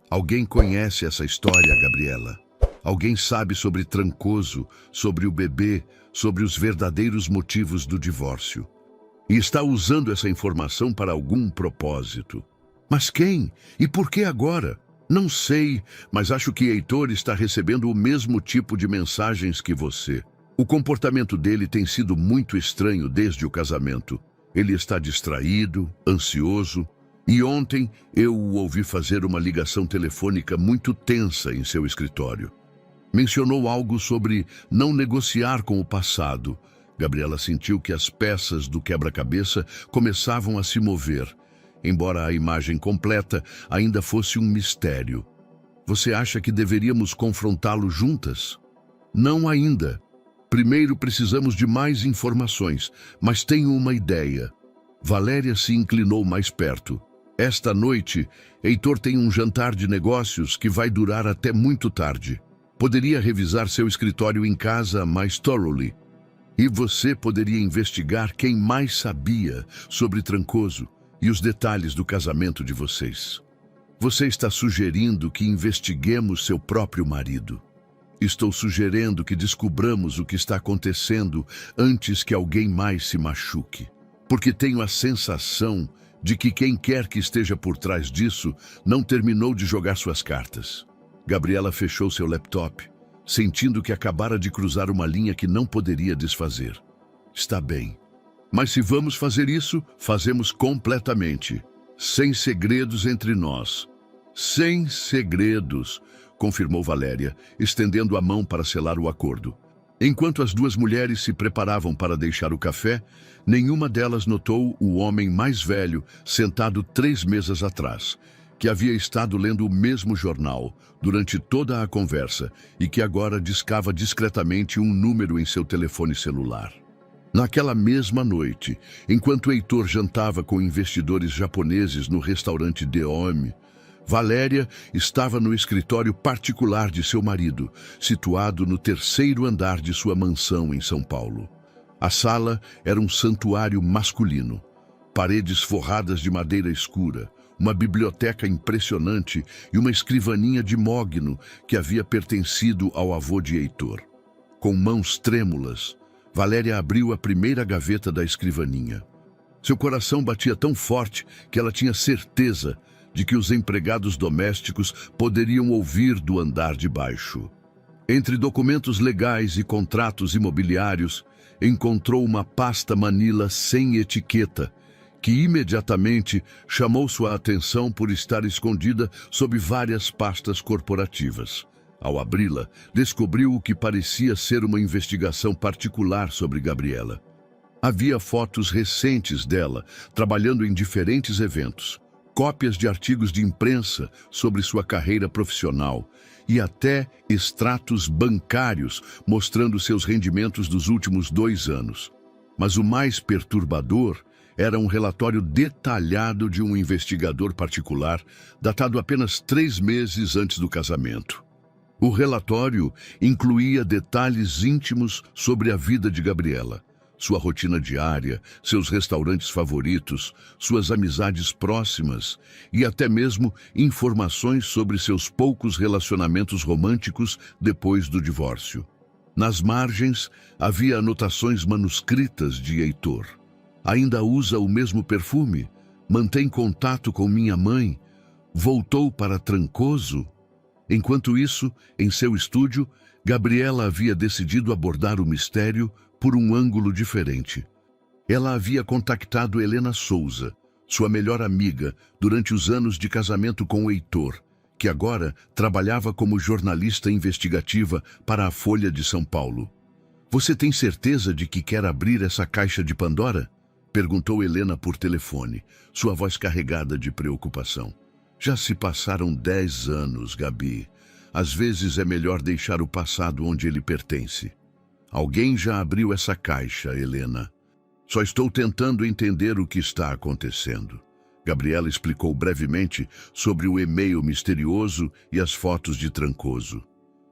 Alguém conhece essa história, Gabriela? Alguém sabe sobre Trancoso, sobre o bebê, sobre os verdadeiros motivos do divórcio? E está usando essa informação para algum propósito. Mas quem? E por que agora? Não sei, mas acho que Heitor está recebendo o mesmo tipo de mensagens que você. O comportamento dele tem sido muito estranho desde o casamento. Ele está distraído, ansioso, e ontem eu o ouvi fazer uma ligação telefônica muito tensa em seu escritório. Mencionou algo sobre não negociar com o passado. Gabriela sentiu que as peças do quebra-cabeça começavam a se mover, embora a imagem completa ainda fosse um mistério. Você acha que deveríamos confrontá-lo juntas? Não ainda. Primeiro precisamos de mais informações, mas tenho uma ideia. Valéria se inclinou mais perto. Esta noite, Heitor tem um jantar de negócios que vai durar até muito tarde. Poderia revisar seu escritório em casa mais thoroughly. E você poderia investigar quem mais sabia sobre Trancoso e os detalhes do casamento de vocês. Você está sugerindo que investiguemos seu próprio marido. Estou sugerindo que descubramos o que está acontecendo antes que alguém mais se machuque. Porque tenho a sensação de que quem quer que esteja por trás disso não terminou de jogar suas cartas. Gabriela fechou seu laptop, sentindo que acabara de cruzar uma linha que não poderia desfazer. Está bem. Mas se vamos fazer isso, fazemos completamente. Sem segredos entre nós. Sem segredos, confirmou Valéria, estendendo a mão para selar o acordo. Enquanto as 2 mulheres se preparavam para deixar o café, nenhuma delas notou o homem mais velho sentado 3 mesas atrás, que havia estado lendo o mesmo jornal durante toda a conversa e que agora discava discretamente um número em seu telefone celular. Naquela mesma noite, enquanto Heitor jantava com investidores japoneses no restaurante Deome, Valéria estava no escritório particular de seu marido, situado no terceiro andar de sua mansão em São Paulo. A sala era um santuário masculino, paredes forradas de madeira escura, uma biblioteca impressionante e uma escrivaninha de mogno que havia pertencido ao avô de Heitor. Com mãos trêmulas, Valéria abriu a primeira gaveta da escrivaninha. Seu coração batia tão forte que ela tinha certeza de que os empregados domésticos poderiam ouvir do andar de baixo. Entre documentos legais e contratos imobiliários, encontrou uma pasta manila sem etiqueta, que imediatamente chamou sua atenção por estar escondida sob várias pastas corporativas. Ao abri-la, descobriu o que parecia ser uma investigação particular sobre Gabriela. Havia fotos recentes dela, trabalhando em diferentes eventos, cópias de artigos de imprensa sobre sua carreira profissional e até extratos bancários mostrando seus rendimentos dos últimos 2 anos. Mas o mais perturbador era um relatório detalhado de um investigador particular, datado apenas 3 meses antes do casamento. O relatório incluía detalhes íntimos sobre a vida de Gabriela, sua rotina diária, seus restaurantes favoritos, suas amizades próximas e até mesmo informações sobre seus poucos relacionamentos românticos depois do divórcio. Nas margens, havia anotações manuscritas de Heitor. Ainda usa o mesmo perfume? Mantém contato com minha mãe? Voltou para Trancoso? Enquanto isso, em seu estúdio, Gabriela havia decidido abordar o mistério por um ângulo diferente. Ela havia contactado Helena Souza, sua melhor amiga, durante os anos de casamento com o Heitor, que agora trabalhava como jornalista investigativa para a Folha de São Paulo. "Você tem certeza de que quer abrir essa caixa de Pandora?" perguntou Helena por telefone, sua voz carregada de preocupação. "Já se passaram 10 anos, Gabi. Às vezes é melhor deixar o passado onde ele pertence." "Alguém já abriu essa caixa, Helena. Só estou tentando entender o que está acontecendo." Gabriela explicou brevemente sobre o e-mail misterioso e as fotos de Trancoso.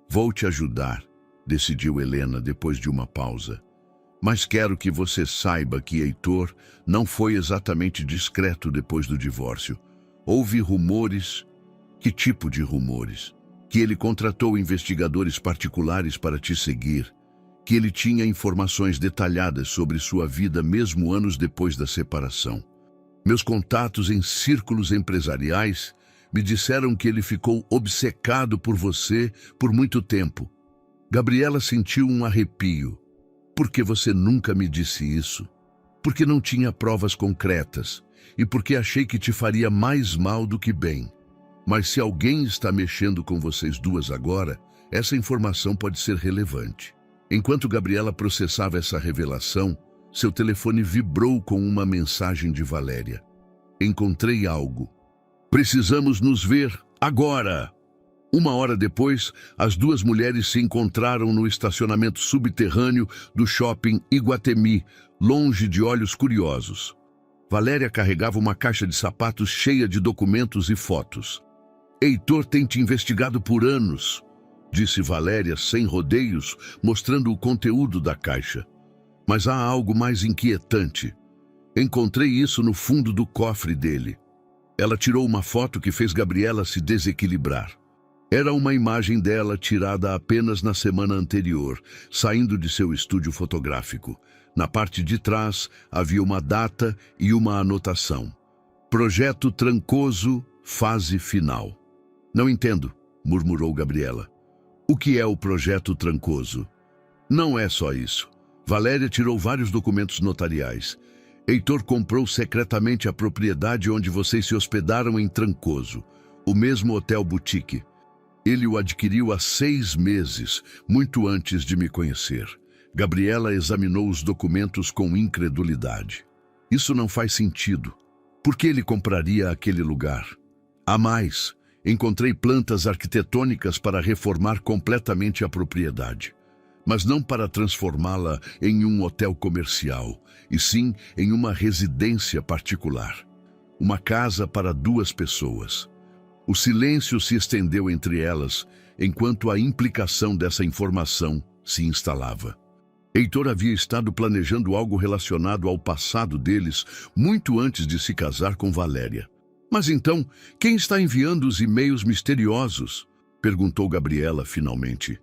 "Vou te ajudar", decidiu Helena depois de uma pausa. "Mas quero que você saiba que Heitor não foi exatamente discreto depois do divórcio. Houve rumores." "Que tipo de rumores?" "Que ele contratou investigadores particulares para te seguir. Que ele tinha informações detalhadas sobre sua vida mesmo anos depois da separação. Meus contatos em círculos empresariais me disseram que ele ficou obcecado por você por muito tempo." Gabriela sentiu um arrepio. "Por que você nunca me disse isso?" "Porque não tinha provas concretas e porque achei que te faria mais mal do que bem. Mas se alguém está mexendo com vocês duas agora, essa informação pode ser relevante." Enquanto Gabriela processava essa revelação, seu telefone vibrou com uma mensagem de Valéria. "Encontrei algo. Precisamos nos ver agora." 1 hora depois, as duas mulheres se encontraram no estacionamento subterrâneo do shopping Iguatemi, longe de olhos curiosos. Valéria carregava uma caixa de sapatos cheia de documentos e fotos. "Heitor tem te investigado por anos", disse Valéria sem rodeios, mostrando o conteúdo da caixa. "Mas há algo mais inquietante. Encontrei isso no fundo do cofre dele." Ela tirou uma foto que fez Gabriela se desequilibrar. Era uma imagem dela tirada apenas na semana anterior, saindo de seu estúdio fotográfico. Na parte de trás havia uma data e uma anotação: "Projeto Trancoso, fase final." "Não entendo", murmurou Gabriela. "O que é o Projeto Trancoso?" "Não é só isso." Valéria tirou vários documentos notariais. "Heitor comprou secretamente a propriedade onde vocês se hospedaram em Trancoso, o mesmo hotel boutique. Ele o adquiriu há 6 meses, muito antes de me conhecer." Gabriela examinou os documentos com incredulidade. "Isso não faz sentido. Por que ele compraria aquele lugar?" Há mais, encontrei plantas arquitetônicas para reformar completamente a propriedade, mas não para transformá-la em um hotel comercial, e sim em uma residência particular. Uma casa para 2 pessoas. O silêncio se estendeu entre elas, enquanto a implicação dessa informação se instalava. Heitor havia estado planejando algo relacionado ao passado deles muito antes de se casar com Valéria. Mas então, quem está enviando os e-mails misteriosos? Perguntou Gabriela finalmente.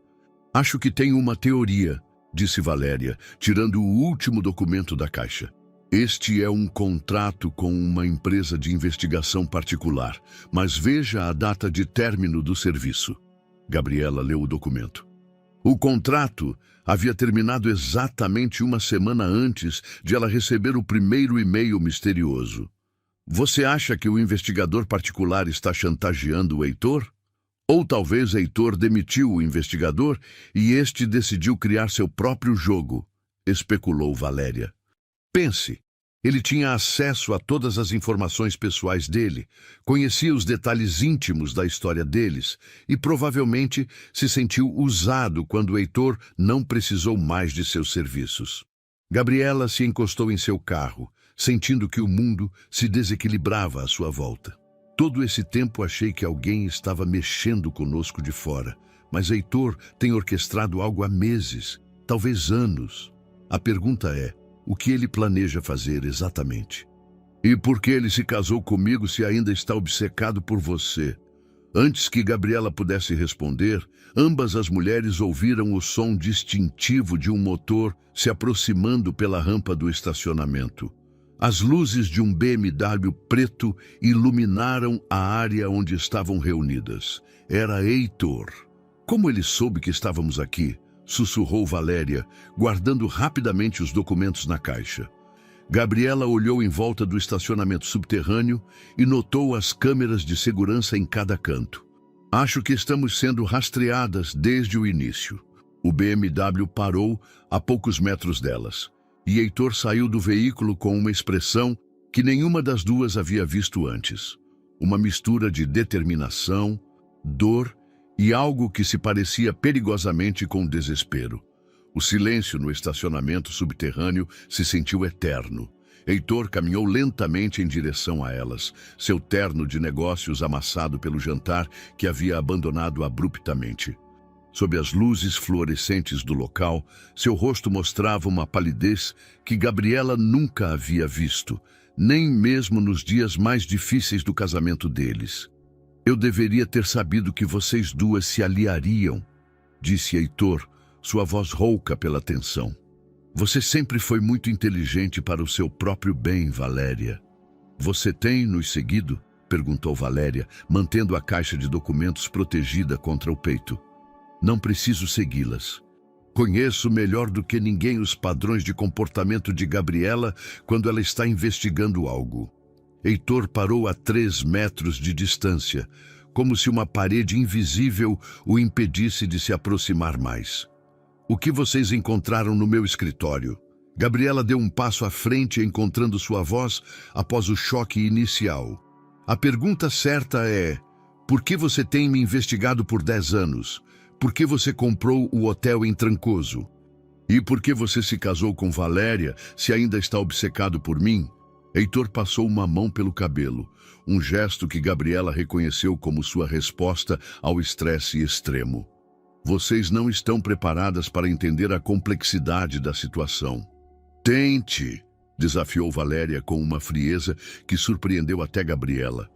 Acho que tenho uma teoria, disse Valéria, tirando o último documento da caixa. Este é um contrato com uma empresa de investigação particular, mas veja a data de término do serviço. Gabriela leu o documento. O contrato havia terminado exatamente uma semana antes de ela receber o primeiro e-mail misterioso. Você acha que o investigador particular está chantageando o Heitor? Ou talvez Heitor demitiu o investigador e este decidiu criar seu próprio jogo, especulou Valéria. Pense, ele tinha acesso a todas as informações pessoais dele, conhecia os detalhes íntimos da história deles e provavelmente se sentiu usado quando Heitor não precisou mais de seus serviços. Gabriela se encostou em seu carro, sentindo que o mundo se desequilibrava à sua volta. Todo esse tempo achei que alguém estava mexendo conosco de fora, mas Heitor tem orquestrado algo há meses, talvez anos. A pergunta é, o que ele planeja fazer exatamente? E por que ele se casou comigo se ainda está obcecado por você? Antes que Gabriela pudesse responder, ambas as mulheres ouviram o som distintivo de um motor se aproximando pela rampa do estacionamento. As luzes de um BMW preto iluminaram a área onde estavam reunidas. Era Heitor. Como ele soube que estávamos aqui? Sussurrou Valéria, guardando rapidamente os documentos na caixa. Gabriela olhou em volta do estacionamento subterrâneo e notou as câmeras de segurança em cada canto. Acho que estamos sendo rastreadas desde o início. O BMW parou a poucos metros delas, e Heitor saiu do veículo com uma expressão que nenhuma das duas havia visto antes. Uma mistura de determinação, dor e algo que se parecia perigosamente com desespero. O silêncio no estacionamento subterrâneo se sentiu eterno. Heitor caminhou lentamente em direção a elas, seu terno de negócios amassado pelo jantar que havia abandonado abruptamente. Sob as luzes fluorescentes do local, seu rosto mostrava uma palidez que Gabriela nunca havia visto, nem mesmo nos dias mais difíceis do casamento deles. Eu deveria ter sabido que vocês duas se aliariam, disse Heitor, sua voz rouca pela tensão. Você sempre foi muito inteligente para o seu próprio bem, Valéria. Você tem nos seguido? Perguntou Valéria, mantendo a caixa de documentos protegida contra o peito. Não preciso segui-las. Conheço melhor do que ninguém os padrões de comportamento de Gabriela quando ela está investigando algo. Heitor parou a 3 metros de distância, como se uma parede invisível o impedisse de se aproximar mais. O que vocês encontraram no meu escritório? Gabriela deu um passo à frente, encontrando sua voz após o choque inicial. A pergunta certa é: por que você tem me investigado por 10 anos? Por que você comprou o hotel em Trancoso? E por que você se casou com Valéria, se ainda está obcecado por mim? Heitor passou uma mão pelo cabelo, um gesto que Gabriela reconheceu como sua resposta ao estresse extremo. Vocês não estão preparadas para entender a complexidade da situação. Tente, desafiou Valéria com uma frieza que surpreendeu até Gabriela.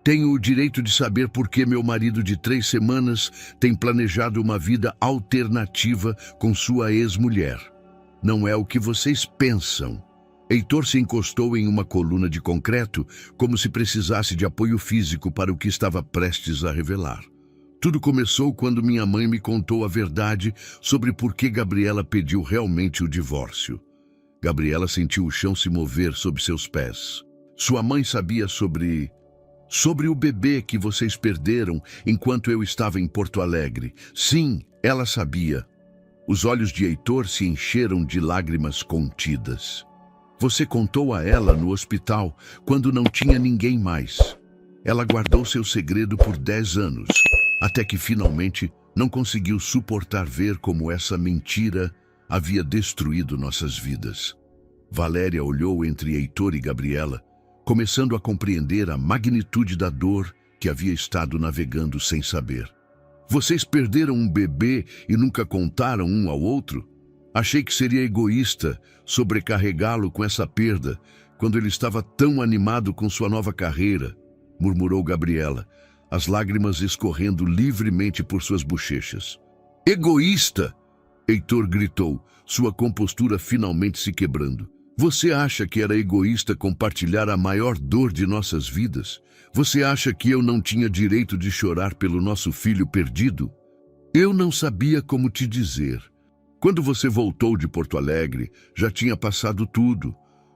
Tenho o direito de saber por que meu marido de 3 semanas tem planejado uma vida alternativa com sua ex-mulher. Não é o que vocês pensam. Heitor se encostou em uma coluna de concreto, como se precisasse de apoio físico para o que estava prestes a revelar. Tudo começou quando minha mãe me contou a verdade sobre por que Gabriela pediu realmente o divórcio. Gabriela sentiu o chão se mover sob seus pés. Sua mãe sabia sobre o bebê que vocês perderam enquanto eu estava em Porto Alegre. Sim, ela sabia. Os olhos de Heitor se encheram de lágrimas contidas. Você contou a ela no hospital, quando não tinha ninguém mais. Ela guardou seu segredo por 10 anos, até que finalmente não conseguiu suportar ver como essa mentira havia destruído nossas vidas. Valéria olhou entre Heitor e Gabriela, começando a compreender a magnitude da dor que havia estado navegando sem saber. Vocês perderam um bebê e nunca contaram um ao outro? Achei que seria egoísta sobrecarregá-lo com essa perda quando ele estava tão animado com sua nova carreira, murmurou Gabriela, as lágrimas escorrendo livremente por suas bochechas. Egoísta! Heitor gritou, sua compostura finalmente se quebrando. Você acha que era egoísta compartilhar a maior dor de nossas vidas? Você acha que eu não tinha direito de chorar pelo nosso filho perdido? Eu não sabia como te dizer. Quando você voltou de Porto Alegre, já tinha passado tudo.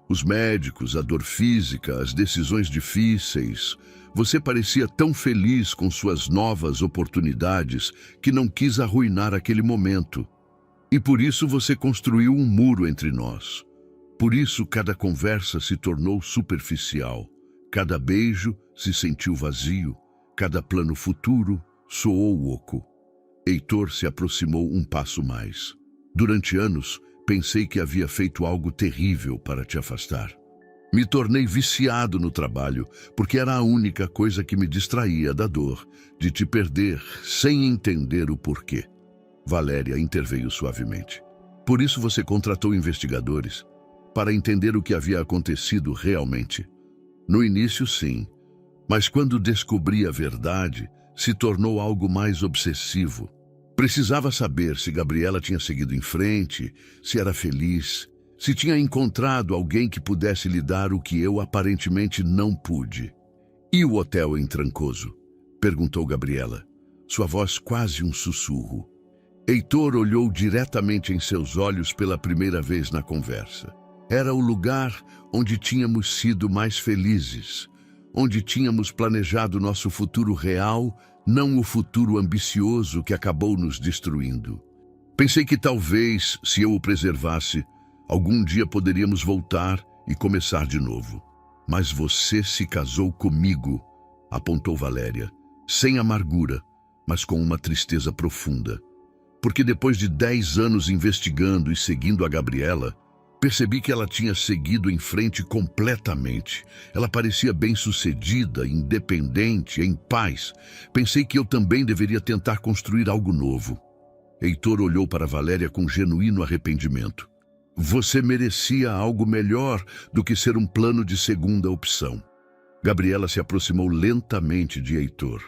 Os médicos, a dor física, as decisões difíceis. Você parecia tão feliz com suas novas oportunidades que não quis arruinar aquele momento. E por isso você construiu um muro entre nós. Por isso cada conversa se tornou superficial. Cada beijo se sentiu vazio. Cada plano futuro soou oco. Heitor se aproximou um passo mais. Durante anos, pensei que havia feito algo terrível para te afastar. Me tornei viciado no trabalho, porque era a única coisa que me distraía da dor, de te perder, sem entender o porquê. Valéria interveio suavemente. Por isso você contratou investigadores, para entender o que havia acontecido realmente. No início, sim, mas quando descobri a verdade, se tornou algo mais obsessivo. Precisava saber se Gabriela tinha seguido em frente, se era feliz, se tinha encontrado alguém que pudesse lhe dar o que eu aparentemente não pude. E o hotel em Trancoso? Perguntou Gabriela, sua voz quase um sussurro. Heitor olhou diretamente em seus olhos pela primeira vez na conversa. Era o lugar onde tínhamos sido mais felizes, onde tínhamos planejado nosso futuro real, não o futuro ambicioso que acabou nos destruindo. Pensei que talvez, se eu o preservasse, algum dia poderíamos voltar e começar de novo. Mas você se casou comigo, apontou Valéria, sem amargura, mas com uma tristeza profunda. Porque depois de 10 anos investigando e seguindo a Gabriela, percebi que ela tinha seguido em frente completamente. Ela parecia bem-sucedida, independente, em paz. Pensei que eu também deveria tentar construir algo novo. Heitor olhou para Valéria com genuíno arrependimento. Você merecia algo melhor do que ser um plano de segunda opção. Gabriela se aproximou lentamente de Heitor.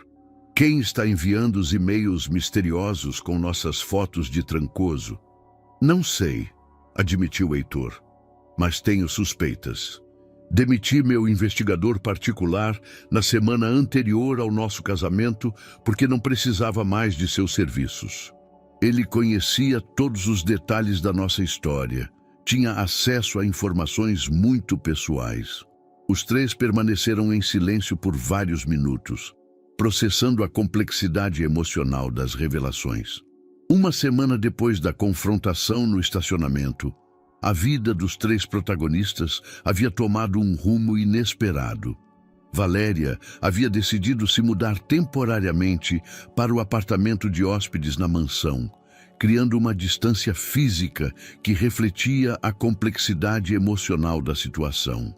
Quem está enviando os e-mails misteriosos com nossas fotos de Trancoso? Não sei, admitiu Heitor, mas tenho suspeitas. Demiti meu investigador particular na semana anterior ao nosso casamento porque não precisava mais de seus serviços. Ele conhecia todos os detalhes da nossa história, tinha acesso a informações muito pessoais. Os três permaneceram em silêncio por vários minutos, processando a complexidade emocional das revelações. Uma semana depois da confrontação no estacionamento, a vida dos três protagonistas havia tomado um rumo inesperado. Valéria havia decidido se mudar temporariamente para o apartamento de hóspedes na mansão, criando uma distância física que refletia a complexidade emocional da situação.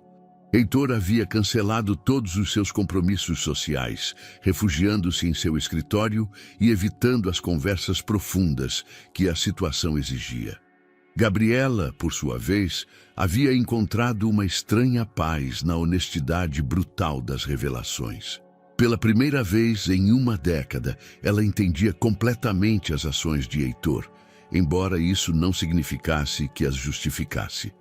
Heitor havia cancelado todos os seus compromissos sociais, refugiando-se em seu escritório e evitando as conversas profundas que a situação exigia. Gabriela, por sua vez, havia encontrado uma estranha paz na honestidade brutal das revelações. Pela primeira vez em uma década, ela entendia completamente as ações de Heitor, embora isso não significasse que as justificasse.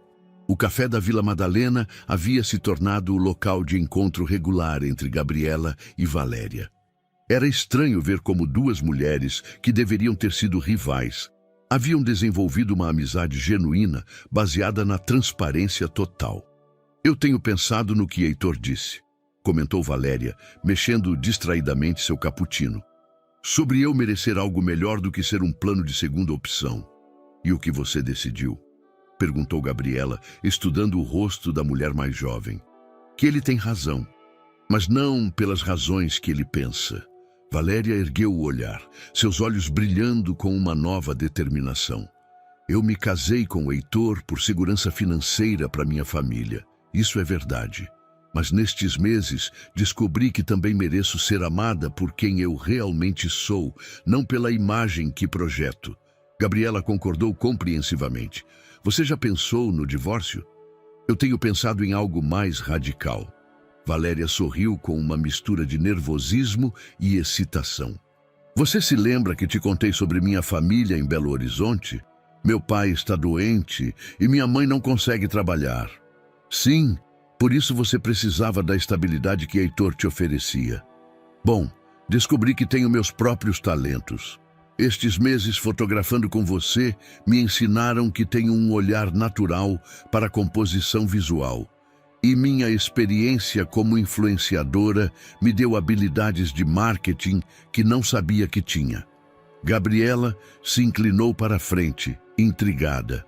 O café da Vila Madalena havia se tornado o local de encontro regular entre Gabriela e Valéria. Era estranho ver como duas mulheres, que deveriam ter sido rivais, haviam desenvolvido uma amizade genuína baseada na transparência total. Eu tenho pensado no que Heitor disse, comentou Valéria, mexendo distraidamente seu cappuccino. Sobre eu merecer algo melhor do que ser um plano de segunda opção. E o que você decidiu? Perguntou Gabriela, estudando o rosto da mulher mais jovem. Que ele tem razão. mas não pelas razões que ele pensa. Valéria ergueu o olhar, seus olhos brilhando com uma nova determinação. Eu me casei com o Heitor por segurança financeira para minha família. Isso é verdade. Mas nestes meses descobri que também mereço ser amada por quem eu realmente sou, não pela imagem que projeto. Gabriela concordou compreensivamente. Você já pensou no divórcio? Eu tenho pensado em algo mais radical. Valéria sorriu com uma mistura de nervosismo e excitação. Você se lembra que te contei sobre minha família em Belo Horizonte? Meu pai está doente e minha mãe não consegue trabalhar. Sim, por isso você precisava da estabilidade que Heitor te oferecia. Bom, descobri que tenho meus próprios talentos. Estes meses fotografando com você me ensinaram que tenho um olhar natural para a composição visual. E minha experiência como influenciadora me deu habilidades de marketing que não sabia que tinha. Gabriela se inclinou para a frente, intrigada.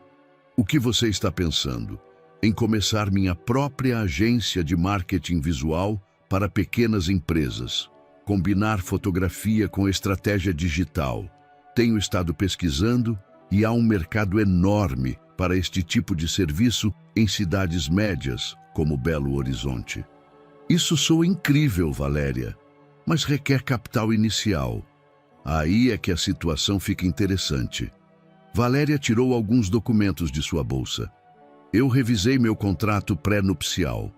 O que você está pensando? Em começar minha própria agência de marketing visual para pequenas empresas. Combinar fotografia com estratégia digital. Tenho estado pesquisando e há um mercado enorme para este tipo de serviço em cidades médias, como Belo Horizonte. Isso soa incrível, Valéria, mas requer capital inicial. Aí é que a situação fica interessante. Valéria tirou alguns documentos de sua bolsa. Eu revisei meu contrato pré-nupcial.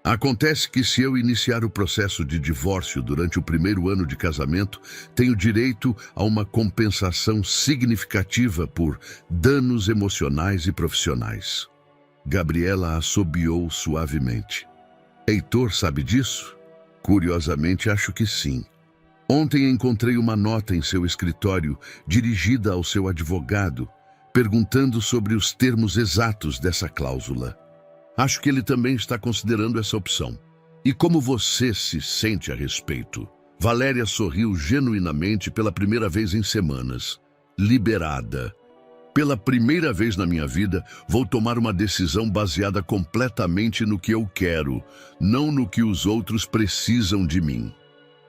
Acontece que se eu iniciar o processo de divórcio durante o primeiro ano de casamento, tenho direito a uma compensação significativa por danos emocionais e profissionais. Gabriela assobiou suavemente. Heitor sabe disso? Curiosamente, acho que sim. Ontem encontrei uma nota em seu escritório dirigida ao seu advogado, perguntando sobre os termos exatos dessa cláusula. Acho que ele também está considerando essa opção. E como você se sente a respeito? Valéria sorriu genuinamente pela primeira vez em semanas. Liberada. Pela primeira vez na minha vida, vou tomar uma decisão baseada completamente no que eu quero, não no que os outros precisam de mim.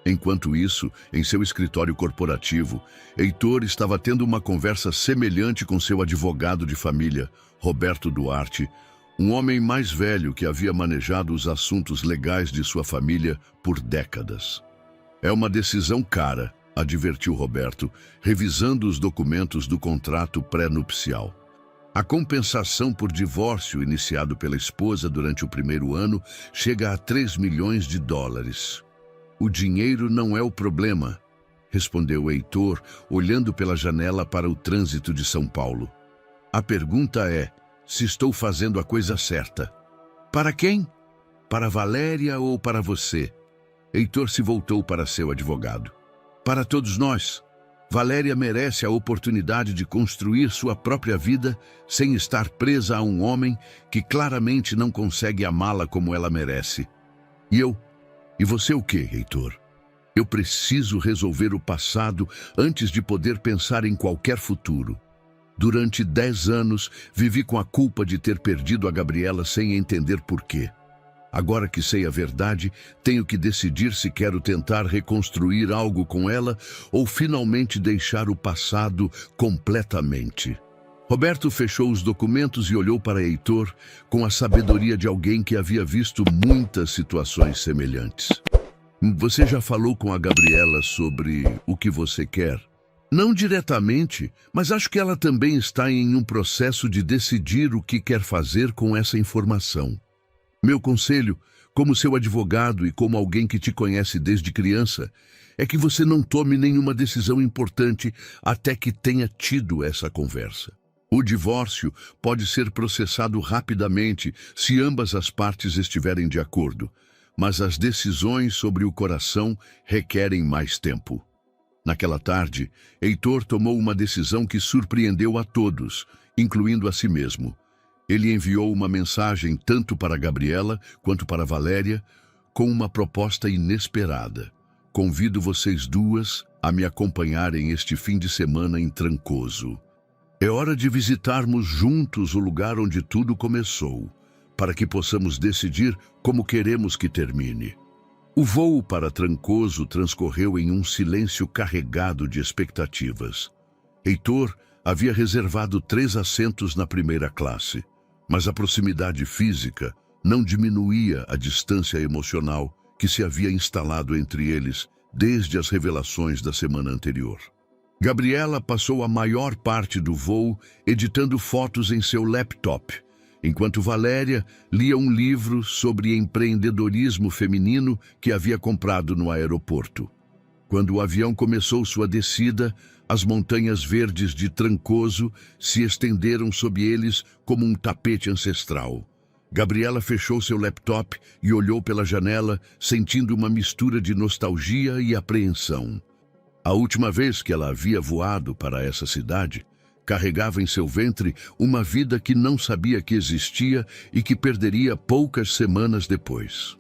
Enquanto isso, em seu escritório corporativo, Heitor estava tendo uma conversa semelhante com seu advogado de família, Roberto Duarte, um homem mais velho que havia manejado os assuntos legais de sua família por décadas. É uma decisão cara, advertiu Roberto, revisando os documentos do contrato pré-nupcial. A compensação por divórcio iniciado pela esposa durante o primeiro ano chega a 3 milhões de dólares. O dinheiro não é o problema, respondeu Heitor, olhando pela janela para o trânsito de São Paulo. A pergunta é se estou fazendo a coisa certa. Para quem? Para Valéria ou para você? Heitor se voltou para seu advogado. Para todos nós. Valéria merece a oportunidade de construir sua própria vida sem estar presa a um homem que claramente não consegue amá-la como ela merece. E eu? E você o quê, Heitor? Eu preciso resolver o passado antes de poder pensar em qualquer futuro. Durante 10 anos, vivi com a culpa de ter perdido a Gabriela sem entender por quê. Agora que sei a verdade, tenho que decidir se quero tentar reconstruir algo com ela ou finalmente deixar o passado completamente. Roberto fechou os documentos e olhou para Heitor com a sabedoria de alguém que havia visto muitas situações semelhantes. Você já falou com a Gabriela sobre o que você quer? Não diretamente, mas acho que ela também está em um processo de decidir o que quer fazer com essa informação. Meu conselho, como seu advogado e como alguém que te conhece desde criança, é que você não tome nenhuma decisão importante até que tenha tido essa conversa. O divórcio pode ser processado rapidamente se ambas as partes estiverem de acordo, mas as decisões sobre o coração requerem mais tempo. Naquela tarde, Heitor tomou uma decisão que surpreendeu a todos, incluindo a si mesmo. Ele enviou uma mensagem tanto para Gabriela quanto para Valéria, com uma proposta inesperada. Convido vocês duas a me acompanharem este fim de semana em Trancoso. É hora de visitarmos juntos o lugar onde tudo começou, para que possamos decidir como queremos que termine. O voo para Trancoso transcorreu em um silêncio carregado de expectativas. Heitor havia reservado 3 assentos na primeira classe, mas a proximidade física não diminuía a distância emocional que se havia instalado entre eles desde as revelações da semana anterior. Gabriela passou a maior parte do voo editando fotos em seu laptop, enquanto Valéria lia um livro sobre empreendedorismo feminino que havia comprado no aeroporto. Quando o avião começou sua descida, as montanhas verdes de Trancoso se estenderam sob eles como um tapete ancestral. Gabriela fechou seu laptop e olhou pela janela, sentindo uma mistura de nostalgia e apreensão. A última vez que ela havia voado para essa cidade, carregava em seu ventre uma vida que não sabia que existia e que perderia poucas semanas depois.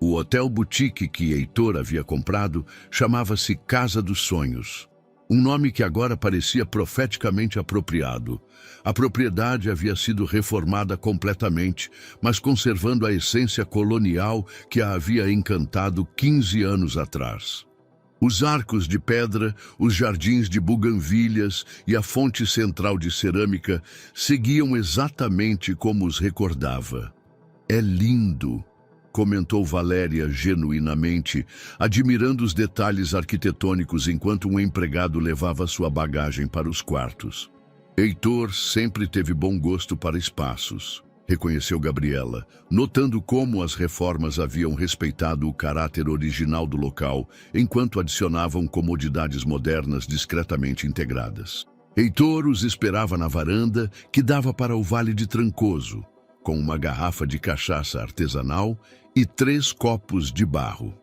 O hotel boutique que Heitor havia comprado chamava-se Casa dos Sonhos, um nome que agora parecia profeticamente apropriado. A propriedade havia sido reformada completamente, mas conservando a essência colonial que a havia encantado 15 anos atrás. Os arcos de pedra, os jardins de buganvílias e a fonte central de cerâmica seguiam exatamente como os recordava. "É lindo", comentou Valéria genuinamente, admirando os detalhes arquitetônicos enquanto um empregado levava sua bagagem para os quartos. Heitor sempre teve bom gosto para espaços, reconheceu Gabriela, notando como as reformas haviam respeitado o caráter original do local, enquanto adicionavam comodidades modernas discretamente integradas. Heitor os esperava na varanda que dava para o Vale de Trancoso, com uma garrafa de cachaça artesanal e 3 copos de barro.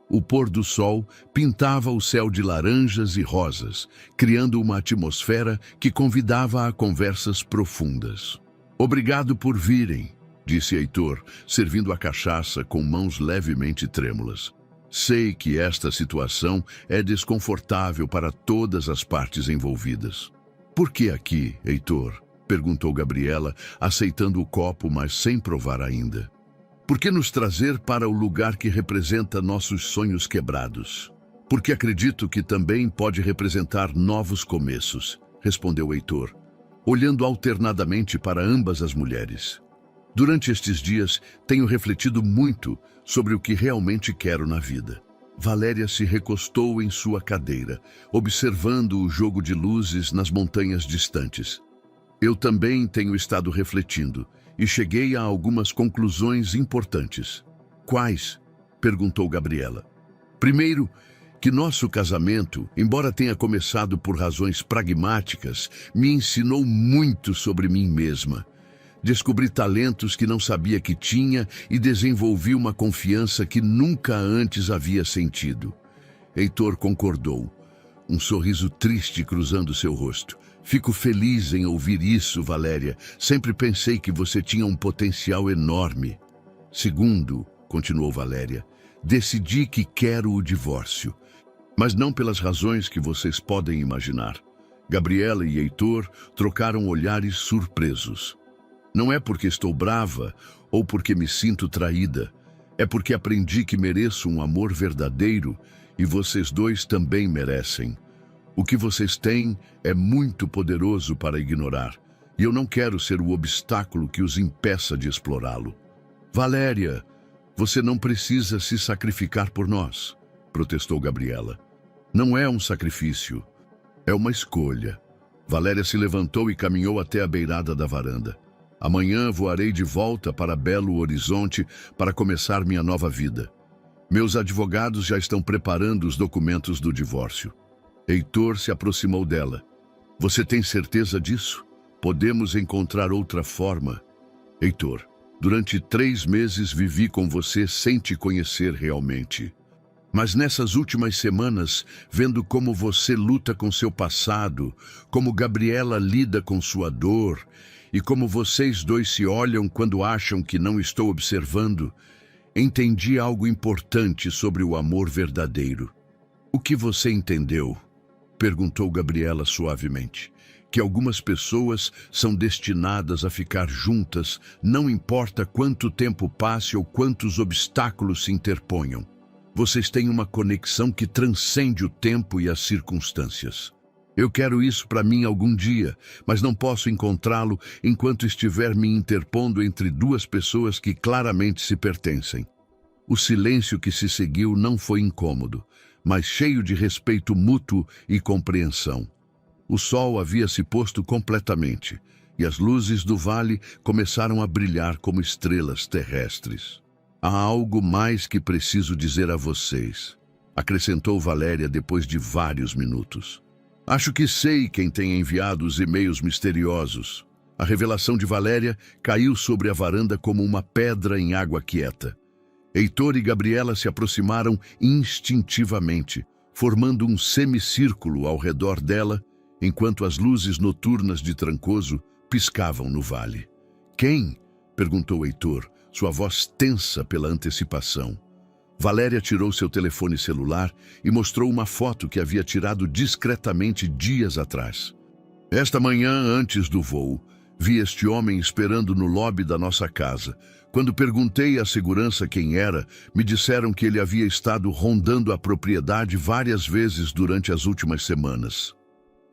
O pôr do sol pintava o céu de laranjas e rosas, criando uma atmosfera que convidava a conversas profundas. "Obrigado por virem", disse Heitor, servindo a cachaça com mãos levemente trêmulas. "Sei que esta situação é desconfortável para todas as partes envolvidas." "Por que aqui, Heitor?", perguntou Gabriela, aceitando o copo, mas sem provar ainda. "Por que nos trazer para o lugar que representa nossos sonhos quebrados? Porque acredito que também pode representar novos começos", respondeu Heitor, olhando alternadamente para ambas as mulheres. "Durante estes dias, tenho refletido muito sobre o que realmente quero na vida." Valéria se recostou em sua cadeira, observando o jogo de luzes nas montanhas distantes. "Eu também tenho estado refletindo e cheguei a algumas conclusões importantes." "Quais?", perguntou Gabriela. "Primeiro, que nosso casamento, embora tenha começado por razões pragmáticas, me ensinou muito sobre mim mesma. Descobri talentos que não sabia que tinha e desenvolvi uma confiança que nunca antes havia sentido." Heitor concordou, um sorriso triste cruzando seu rosto. "Fico feliz em ouvir isso, Valéria. Sempre pensei que você tinha um potencial enorme." "Segundo", continuou Valéria, "decidi que quero o divórcio. Mas não pelas razões que vocês podem imaginar." Gabriela e Heitor trocaram olhares surpresos. "Não é porque estou brava ou porque me sinto traída. É porque aprendi que mereço um amor verdadeiro e vocês dois também merecem. O que vocês têm é muito poderoso para ignorar, e eu não quero ser o obstáculo que os impeça de explorá-lo." "Valéria, você não precisa se sacrificar por nós", protestou Gabriela. "Não é um sacrifício, é uma escolha." Valéria se levantou e caminhou até a beirada da varanda. "Amanhã voarei de volta para Belo Horizonte para começar minha nova vida. Meus advogados já estão preparando os documentos do divórcio." Heitor se aproximou dela. "Você tem certeza disso? Podemos encontrar outra forma." "Heitor, durante 3 meses vivi com você sem te conhecer realmente. Mas nessas últimas semanas, vendo como você luta com seu passado, como Gabriela lida com sua dor, e como vocês dois se olham quando acham que não estou observando, entendi algo importante sobre o amor verdadeiro." "O que você entendeu?", perguntou Gabriela suavemente. "Que algumas pessoas são destinadas a ficar juntas, não importa quanto tempo passe ou quantos obstáculos se interponham." Vocês têm uma conexão que transcende o tempo e as circunstâncias. Eu quero isso para mim algum dia, mas não posso encontrá-lo enquanto estiver me interpondo entre duas pessoas que claramente se pertencem. O silêncio que se seguiu não foi incômodo, mas cheio de respeito mútuo e compreensão. O sol havia se posto completamente, e as luzes do vale começaram a brilhar como estrelas terrestres. Há algo mais que preciso dizer a vocês, acrescentou Valéria depois de vários minutos. Acho que sei quem tem enviado os e-mails misteriosos. A revelação de Valéria caiu sobre a varanda como uma pedra em água quieta. Heitor e Gabriela se aproximaram instintivamente, formando um semicírculo ao redor dela, enquanto as luzes noturnas de Trancoso piscavam no vale. Quem? Perguntou Heitor, sua voz tensa pela antecipação. Valéria tirou seu telefone celular e mostrou uma foto que havia tirado discretamente dias atrás. Esta manhã, antes do voo, vi este homem esperando no lobby da nossa casa. Quando perguntei à segurança quem era, me disseram que ele havia estado rondando a propriedade várias vezes durante as últimas semanas.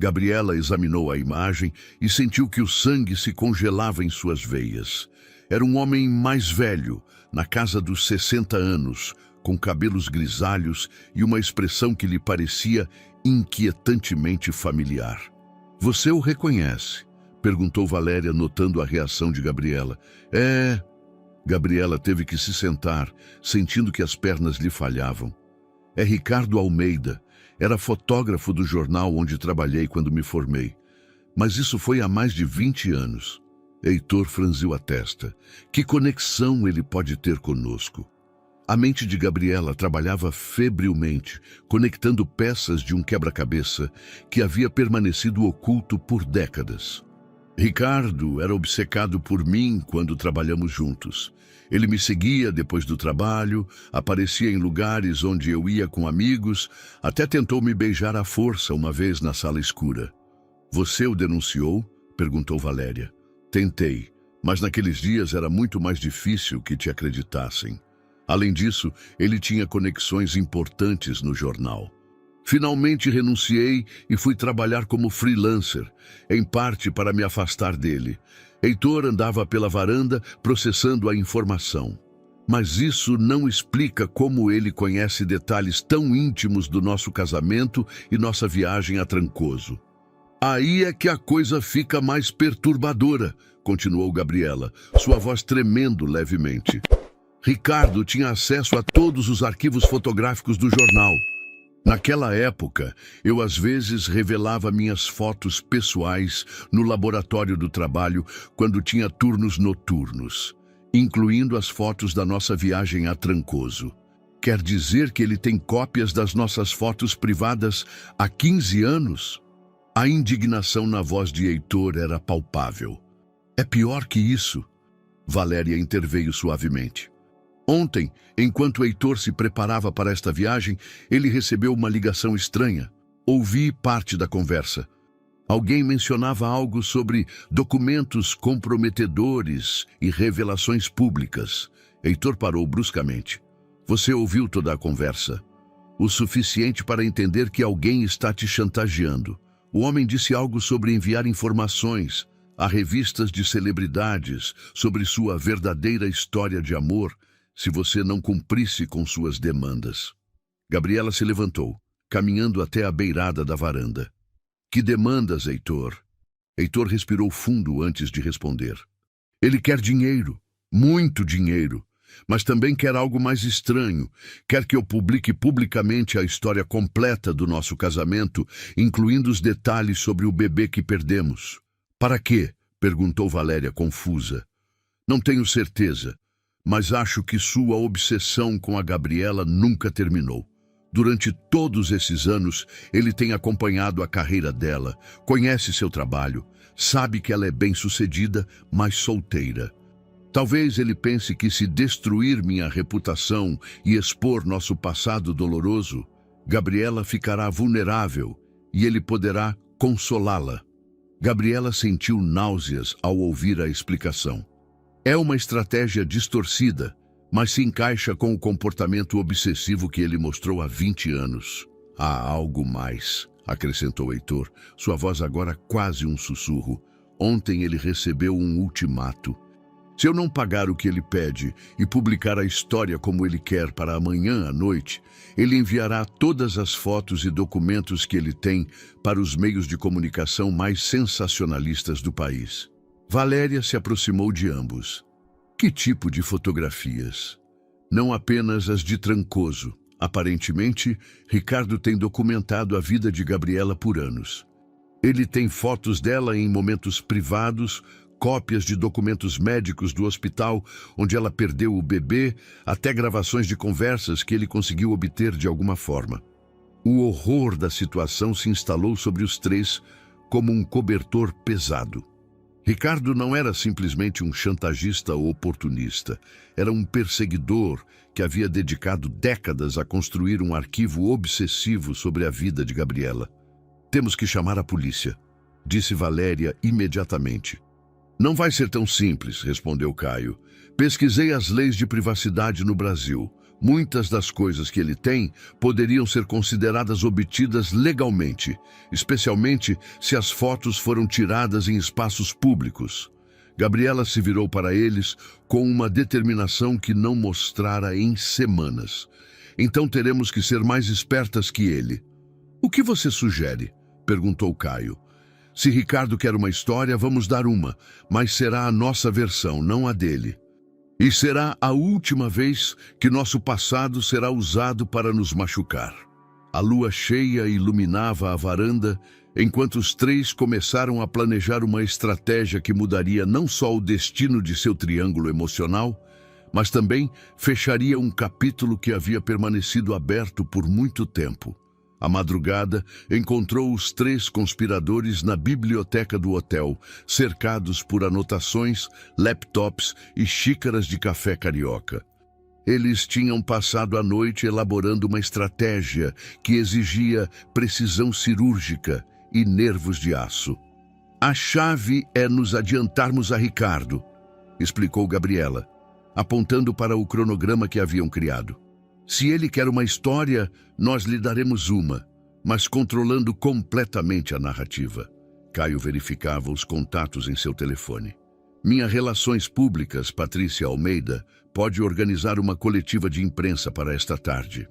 Gabriela examinou a imagem e sentiu que o sangue se congelava em suas veias. Era um homem mais velho, na casa dos 60 anos, com cabelos grisalhos e uma expressão que lhe parecia inquietantemente familiar. Você o reconhece? Perguntou Valéria, notando a reação de Gabriela. Gabriela teve que se sentar, sentindo que as pernas lhe falhavam. É Ricardo Almeida. Era fotógrafo do jornal onde trabalhei quando me formei. Mas isso foi há mais de 20 anos. Heitor franziu a testa. Que conexão ele pode ter conosco? A mente de Gabriela trabalhava febrilmente, conectando peças de um quebra-cabeça que havia permanecido oculto por décadas. Ricardo era obcecado por mim quando trabalhamos juntos. Ele me seguia depois do trabalho, aparecia em lugares onde eu ia com amigos, até tentou me beijar à força uma vez na sala escura. Você o denunciou? Perguntou Valéria. Tentei, mas naqueles dias era muito mais difícil que te acreditassem. Além disso, ele tinha conexões importantes no jornal. Finalmente renunciei e fui trabalhar como freelancer, em parte para me afastar dele. Heitor andava pela varanda processando a informação. Mas isso não explica como ele conhece detalhes tão íntimos do nosso casamento e nossa viagem a Trancoso. Aí é que a coisa fica mais perturbadora, continuou Gabriela, sua voz tremendo levemente. Ricardo tinha acesso a todos os arquivos fotográficos do jornal. Naquela época, eu às vezes revelava minhas fotos pessoais no laboratório do trabalho quando tinha turnos noturnos, incluindo as fotos da nossa viagem a Trancoso. Quer dizer que ele tem cópias das nossas fotos privadas há 15 anos? A indignação na voz de Heitor era palpável. É pior que isso. Valéria interveio suavemente. Ontem, enquanto Heitor se preparava para esta viagem, ele recebeu uma ligação estranha. Ouvi parte da conversa. Alguém mencionava algo sobre documentos comprometedores e revelações públicas. Heitor parou bruscamente. Você ouviu toda a conversa? O suficiente para entender que alguém está te chantageando. O homem disse algo sobre enviar informações a revistas de celebridades sobre sua verdadeira história de amor se você não cumprisse com suas demandas. Gabriela se levantou, caminhando até a beirada da varanda. Que demandas, Heitor? Heitor respirou fundo antes de responder. Ele quer dinheiro, muito dinheiro, mas também quer algo mais estranho. Quer que eu publique publicamente a história completa do nosso casamento, incluindo os detalhes sobre o bebê que perdemos. Para quê? Perguntou Valéria, confusa. Não tenho certeza, mas acho que sua obsessão com a Gabriela nunca terminou. Durante todos esses anos, ele tem acompanhado a carreira dela, conhece seu trabalho, sabe que ela é bem-sucedida, mas solteira. Talvez ele pense que se destruir minha reputação e expor nosso passado doloroso, Gabriela ficará vulnerável e ele poderá consolá-la. Gabriela sentiu náuseas ao ouvir a explicação. É uma estratégia distorcida, mas se encaixa com o comportamento obsessivo que ele mostrou há 20 anos. Há algo mais, acrescentou Heitor, sua voz agora quase um sussurro. Ontem ele recebeu um ultimato. Se eu não pagar o que ele pede e publicar a história como ele quer para amanhã à noite, ele enviará todas as fotos e documentos que ele tem para os meios de comunicação mais sensacionalistas do país. Valéria se aproximou de ambos. Que tipo de fotografias? Não apenas as de Trancoso. Aparentemente, Ricardo tem documentado a vida de Gabriela por anos. Ele tem fotos dela em momentos privados, cópias de documentos médicos do hospital onde ela perdeu o bebê, até gravações de conversas que ele conseguiu obter de alguma forma. O horror da situação se instalou sobre os três como um cobertor pesado. Ricardo não era simplesmente um chantagista ou oportunista. Era um perseguidor que havia dedicado décadas a construir um arquivo obsessivo sobre a vida de Gabriela. Temos que chamar a polícia, disse Valéria imediatamente. Não vai ser tão simples, respondeu Caio. Pesquisei as leis de privacidade no Brasil. Muitas das coisas que ele tem poderiam ser consideradas obtidas legalmente, especialmente se as fotos foram tiradas em espaços públicos. Gabriela se virou para eles com uma determinação que não mostrara em semanas. Então teremos que ser mais espertas que ele. O que você sugere? Perguntou Caio. Se Ricardo quer uma história, vamos dar uma, mas será a nossa versão, não a dele. E será a última vez que nosso passado será usado para nos machucar. A lua cheia iluminava a varanda, enquanto os três começaram a planejar uma estratégia que mudaria não só o destino de seu triângulo emocional, mas também fecharia um capítulo que havia permanecido aberto por muito tempo. À madrugada, encontrou os três conspiradores na biblioteca do hotel, cercados por anotações, laptops e xícaras de café carioca. Eles tinham passado a noite elaborando uma estratégia que exigia precisão cirúrgica e nervos de aço. A chave é nos adiantarmos a Ricardo, explicou Gabriela, apontando para o cronograma que haviam criado. Se ele quer uma história, nós lhe daremos uma, mas controlando completamente a narrativa. Caio verificava os contatos em seu telefone. Minha Relações Públicas, Patrícia Almeida, pode organizar uma coletiva de imprensa para esta tarde.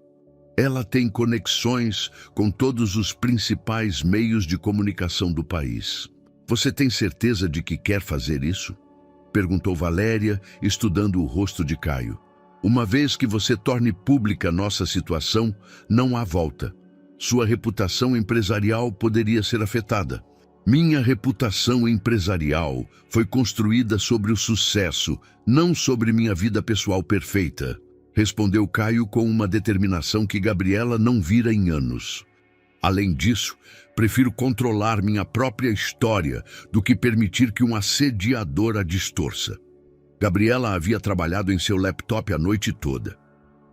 Ela tem conexões com todos os principais meios de comunicação do país. Você tem certeza de que quer fazer isso? Perguntou Valéria, estudando o rosto de Caio. Uma vez que você torne pública nossa situação, não há volta. Sua reputação empresarial poderia ser afetada. Minha reputação empresarial foi construída sobre o sucesso, não sobre minha vida pessoal perfeita, respondeu Caio com uma determinação que Gabriela não vira em anos. Além disso, prefiro controlar minha própria história do que permitir que um assediador a distorça. Gabriela havia trabalhado em seu laptop a noite toda.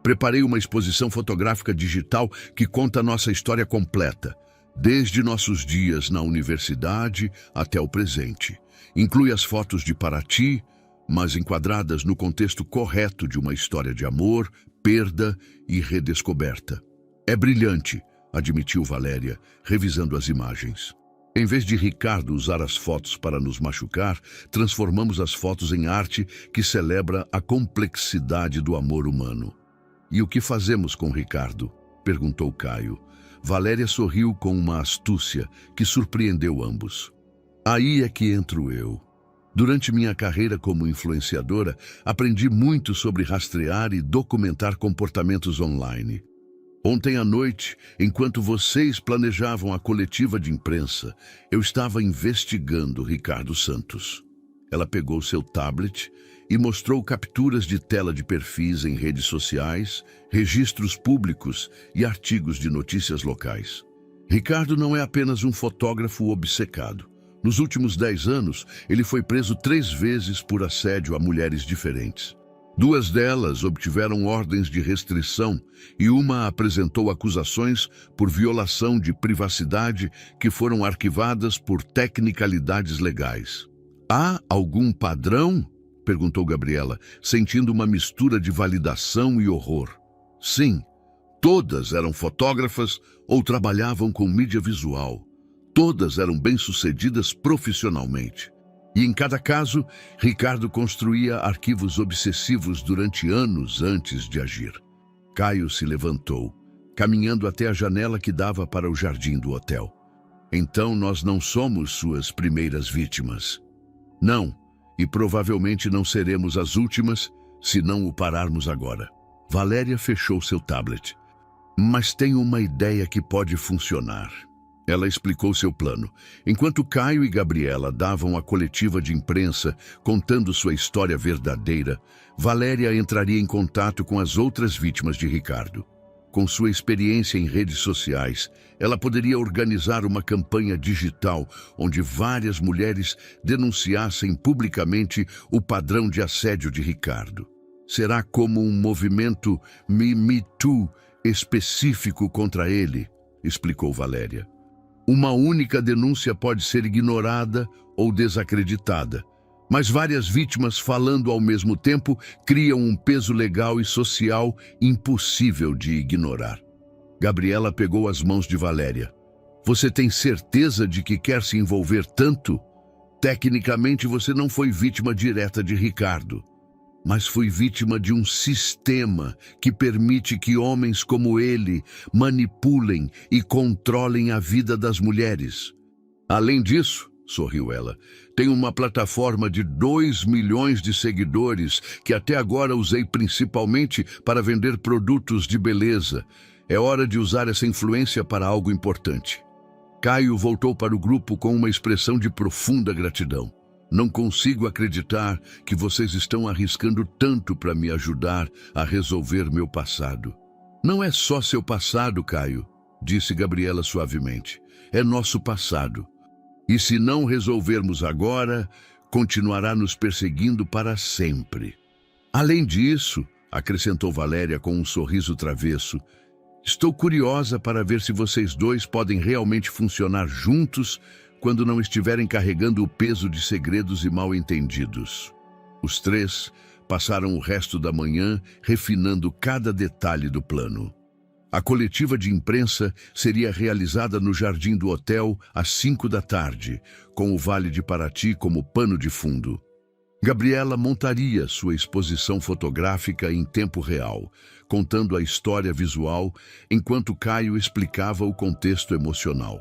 Preparei uma exposição fotográfica digital que conta nossa história completa, desde nossos dias na universidade até o presente. Inclui as fotos de Paraty, mas enquadradas no contexto correto de uma história de amor, perda e redescoberta. É brilhante, admitiu Valéria, revisando as imagens. Em vez de Ricardo usar as fotos para nos machucar, transformamos as fotos em arte que celebra a complexidade do amor humano. E o que fazemos com Ricardo? Perguntou Caio. Valéria sorriu com uma astúcia que surpreendeu ambos. Aí é que entro eu. Durante minha carreira como influenciadora, aprendi muito sobre rastrear e documentar comportamentos online. Ontem à noite, enquanto vocês planejavam a coletiva de imprensa, eu estava investigando Ricardo Santos. Ela pegou seu tablet e mostrou capturas de tela de perfis em redes sociais, registros públicos e artigos de notícias locais. Ricardo não é apenas um fotógrafo obcecado. Nos últimos 10 anos, ele foi preso 3 vezes por assédio a mulheres diferentes. 2 delas obtiveram ordens de restrição e uma apresentou acusações por violação de privacidade que foram arquivadas por tecnicalidades legais. Há algum padrão? Perguntou Gabriela, sentindo uma mistura de validação e horror. Sim, todas eram fotógrafas ou trabalhavam com mídia visual. Todas eram bem-sucedidas profissionalmente. E em cada caso, Ricardo construía arquivos obsessivos durante anos antes de agir. Caio se levantou, caminhando até a janela que dava para o jardim do hotel. Então nós não somos suas primeiras vítimas. Não, e provavelmente não seremos as últimas se não o pararmos agora. Valéria fechou seu tablet. Mas tenho uma ideia que pode funcionar. Ela explicou seu plano. Enquanto Caio e Gabriela davam a coletiva de imprensa contando sua história verdadeira, Valéria entraria em contato com as outras vítimas de Ricardo. Com sua experiência em redes sociais, ela poderia organizar uma campanha digital onde várias mulheres denunciassem publicamente o padrão de assédio de Ricardo. Será como um movimento Me Too específico contra ele, explicou Valéria. Uma única denúncia pode ser ignorada ou desacreditada, mas várias vítimas falando ao mesmo tempo criam um peso legal e social impossível de ignorar. Gabriela pegou as mãos de Valéria. Você tem certeza de que quer se envolver tanto? Tecnicamente você não foi vítima direta de Ricardo, mas foi vítima de um sistema que permite que homens como ele manipulem e controlem a vida das mulheres. Além disso, sorriu ela, tem uma plataforma de 2 milhões de seguidores que até agora usei principalmente para vender produtos de beleza. É hora de usar essa influência para algo importante. Caio voltou para o grupo com uma expressão de profunda gratidão. Não consigo acreditar que vocês estão arriscando tanto para me ajudar a resolver meu passado. Não é só seu passado, Caio, disse Gabriela suavemente. É nosso passado. E se não resolvermos agora, continuará nos perseguindo para sempre. Além disso, acrescentou Valéria com um sorriso travesso, estou curiosa para ver se vocês dois podem realmente funcionar juntos quando não estiverem carregando o peso de segredos e mal-entendidos. Os três passaram o resto da manhã refinando cada detalhe do plano. A coletiva de imprensa seria realizada no jardim do hotel às 5 da tarde, com o Vale de Paraty como pano de fundo. Gabriela montaria sua exposição fotográfica em tempo real, contando a história visual, enquanto Caio explicava o contexto emocional.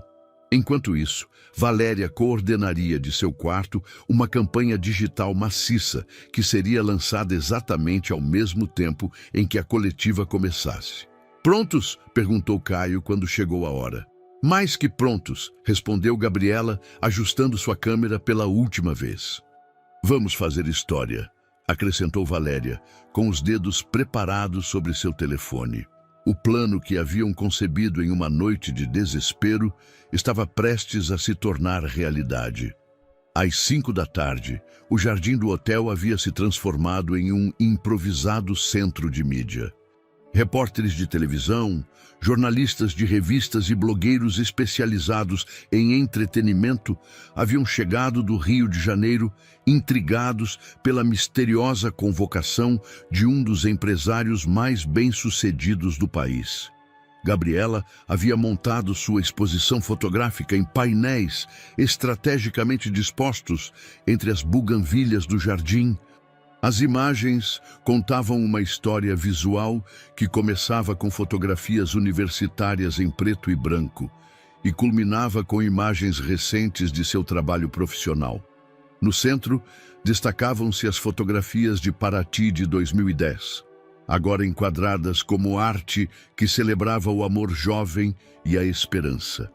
Enquanto isso, Valéria coordenaria de seu quarto uma campanha digital maciça que seria lançada exatamente ao mesmo tempo em que a coletiva começasse. Prontos? Perguntou Caio quando chegou a hora. Mais que prontos, respondeu Gabriela, ajustando sua câmera pela última vez. Vamos fazer história, acrescentou Valéria, com os dedos preparados sobre seu telefone. O plano que haviam concebido em uma noite de desespero estava prestes a se tornar realidade. Às 5 da tarde, o jardim do hotel havia se transformado em um improvisado centro de mídia. Repórteres de televisão, jornalistas de revistas e blogueiros especializados em entretenimento haviam chegado do Rio de Janeiro, intrigados pela misteriosa convocação de um dos empresários mais bem-sucedidos do país. Gabriela havia montado sua exposição fotográfica em painéis estrategicamente dispostos entre as buganvílias do jardim. As imagens contavam uma história visual que começava com fotografias universitárias em preto e branco e culminava com imagens recentes de seu trabalho profissional. No centro, destacavam-se as fotografias de Paraty de 2010, agora enquadradas como arte que celebrava o amor jovem e a esperança.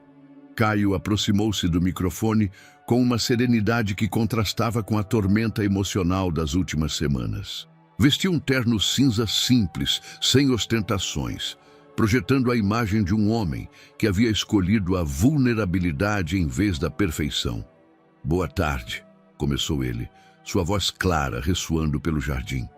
Caio aproximou-se do microfone com uma serenidade que contrastava com a tormenta emocional das últimas semanas. Vestia um terno cinza simples, sem ostentações, projetando a imagem de um homem que havia escolhido a vulnerabilidade em vez da perfeição. Boa tarde, começou ele, sua voz clara ressoando pelo jardim.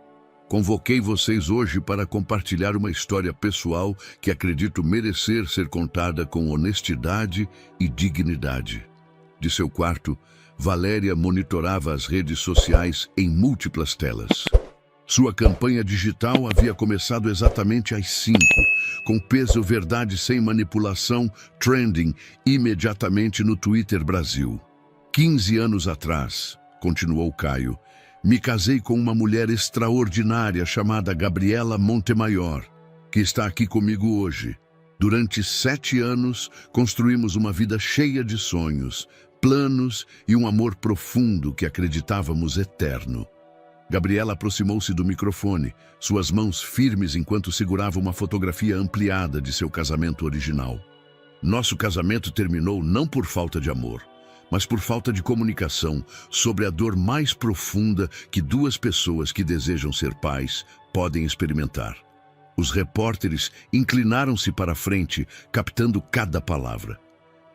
Convoquei vocês hoje para compartilhar uma história pessoal que acredito merecer ser contada com honestidade e dignidade. De seu quarto, Valéria monitorava as redes sociais em múltiplas telas. Sua campanha digital havia começado exatamente às 5, com peso verdade sem manipulação, trending imediatamente no Twitter Brasil. 15 anos atrás, continuou Caio, me casei com uma mulher extraordinária chamada Gabriela Montemayor, que está aqui comigo hoje. Durante 7 anos, construímos uma vida cheia de sonhos, planos e um amor profundo que acreditávamos eterno. Gabriela aproximou-se do microfone, suas mãos firmes enquanto segurava uma fotografia ampliada de seu casamento original. Nosso casamento terminou não por falta de amor, mas por falta de comunicação sobre a dor mais profunda que duas pessoas que desejam ser pais podem experimentar. Os repórteres inclinaram-se para a frente, captando cada palavra.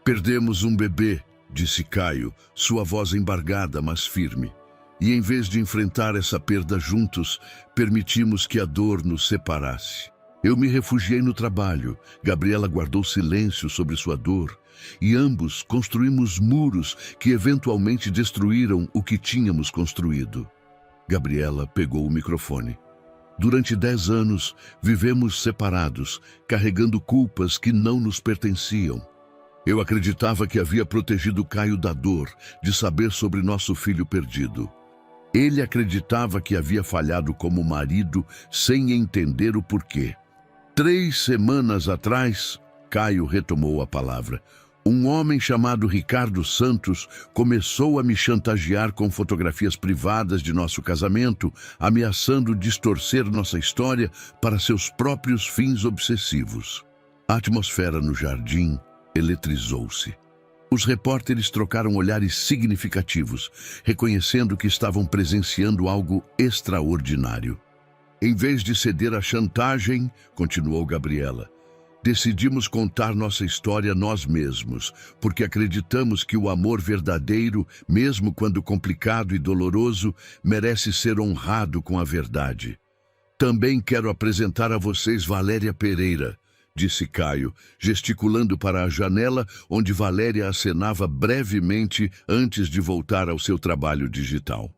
Perdemos um bebê, disse Caio, sua voz embargada, mas firme. E em vez de enfrentar essa perda juntos, permitimos que a dor nos separasse. Eu me refugiei no trabalho, Gabriela guardou silêncio sobre sua dor, e ambos construímos muros que eventualmente destruíram o que tínhamos construído. Gabriela pegou o microfone. Durante 10 anos, vivemos separados, carregando culpas que não nos pertenciam. Eu acreditava que havia protegido Caio da dor de saber sobre nosso filho perdido. Ele acreditava que havia falhado como marido sem entender o porquê. 3 semanas atrás, Caio retomou a palavra. Um homem chamado Ricardo Santos começou a me chantagear com fotografias privadas de nosso casamento, ameaçando distorcer nossa história para seus próprios fins obsessivos. A atmosfera no jardim eletrizou-se. Os repórteres trocaram olhares significativos, reconhecendo que estavam presenciando algo extraordinário. Em vez de ceder à chantagem, continuou Gabriela, decidimos contar nossa história nós mesmos, porque acreditamos que o amor verdadeiro, mesmo quando complicado e doloroso, merece ser honrado com a verdade. Também quero apresentar a vocês Valéria Pereira, disse Caio, gesticulando para a janela onde Valéria acenava brevemente antes de voltar ao seu trabalho digital.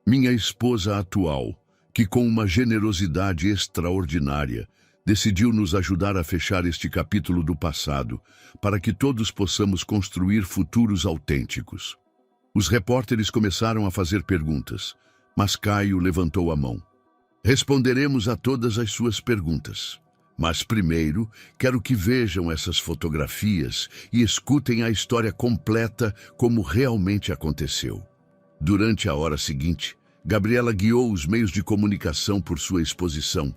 Minha esposa atual, que com uma generosidade extraordinária, decidiu nos ajudar a fechar este capítulo do passado, para que todos possamos construir futuros autênticos. Os repórteres começaram a fazer perguntas, mas Caio levantou a mão. Responderemos a todas as suas perguntas. Mas primeiro, quero que vejam essas fotografias e escutem a história completa como realmente aconteceu. Durante a hora seguinte, Gabriela guiou os meios de comunicação por sua exposição,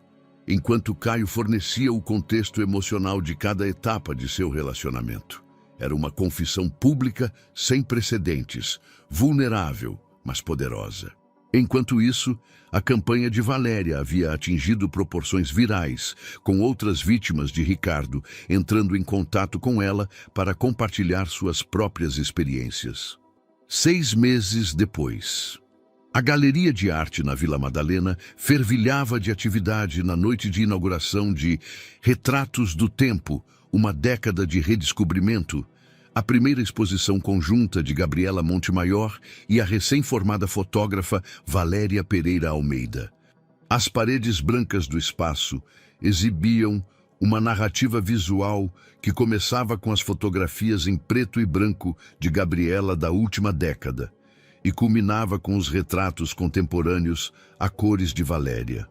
enquanto Caio fornecia o contexto emocional de cada etapa de seu relacionamento. Era uma confissão pública sem precedentes, vulnerável, mas poderosa. Enquanto isso, a campanha de Valéria havia atingido proporções virais, com outras vítimas de Ricardo entrando em contato com ela para compartilhar suas próprias experiências. 6 meses depois, a Galeria de Arte na Vila Madalena fervilhava de atividade na noite de inauguração de Retratos do Tempo, uma década de redescobrimento, a primeira exposição conjunta de Gabriela Montemayor e a recém-formada fotógrafa Valéria Pereira Almeida. As paredes brancas do espaço exibiam uma narrativa visual que começava com as fotografias em preto e branco de Gabriela da última década e culminava com os retratos contemporâneos a cores de Valéria.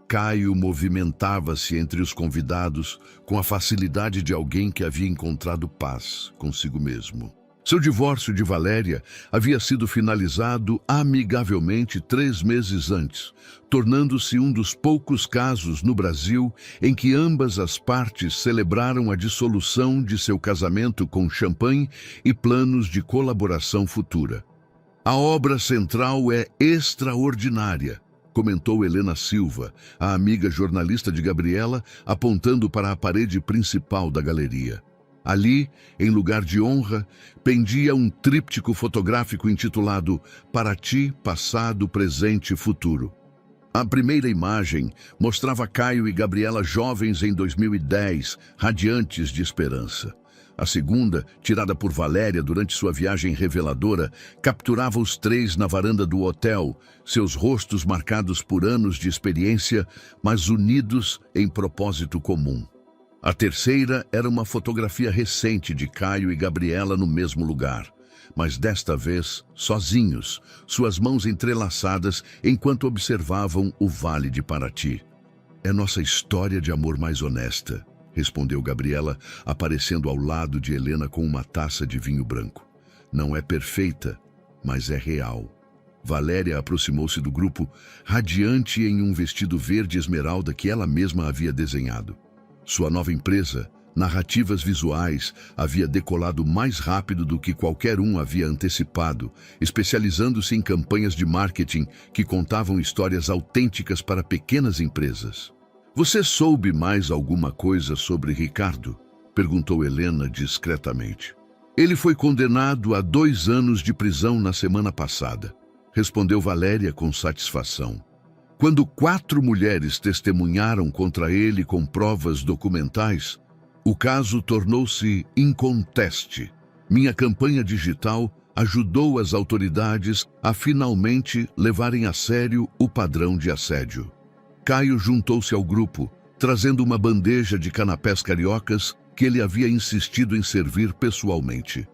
Caio movimentava-se entre os convidados com a facilidade de alguém que havia encontrado paz consigo mesmo. Seu divórcio de Valéria havia sido finalizado amigavelmente 3 meses antes, tornando-se um dos poucos casos no Brasil em que ambas as partes celebraram a dissolução de seu casamento com champanhe e planos de colaboração futura. A obra central é extraordinária, comentou Helena Silva, a amiga jornalista de Gabriela, apontando para a parede principal da galeria. Ali, em lugar de honra, pendia um tríptico fotográfico intitulado Para Ti, Passado, Presente e Futuro. A primeira imagem mostrava Caio e Gabriela jovens em 2010, radiantes de esperança. A segunda, tirada por Valéria durante sua viagem reveladora, capturava os três na varanda do hotel, seus rostos marcados por anos de experiência, mas unidos em propósito comum. A terceira era uma fotografia recente de Caio e Gabriela no mesmo lugar, mas desta vez sozinhos, suas mãos entrelaçadas enquanto observavam o Vale de Paraty. É nossa história de amor mais honesta, respondeu Gabriela, aparecendo ao lado de Helena com uma taça de vinho branco. Não é perfeita, mas é real. Valéria aproximou-se do grupo, radiante em um vestido verde esmeralda que ela mesma havia desenhado. Sua nova empresa, Narrativas Visuais, havia decolado mais rápido do que qualquer um havia antecipado, especializando-se em campanhas de marketing que contavam histórias autênticas para pequenas empresas. Você soube mais alguma coisa sobre Ricardo? Perguntou Helena discretamente. Ele foi condenado a 2 anos de prisão na semana passada, respondeu Valéria com satisfação. Quando 4 mulheres testemunharam contra ele com provas documentais, o caso tornou-se inconteste. Minha campanha digital ajudou as autoridades a finalmente levarem a sério o padrão de assédio. Caio juntou-se ao grupo, trazendo uma bandeja de canapés cariocas que ele havia insistido em servir pessoalmente.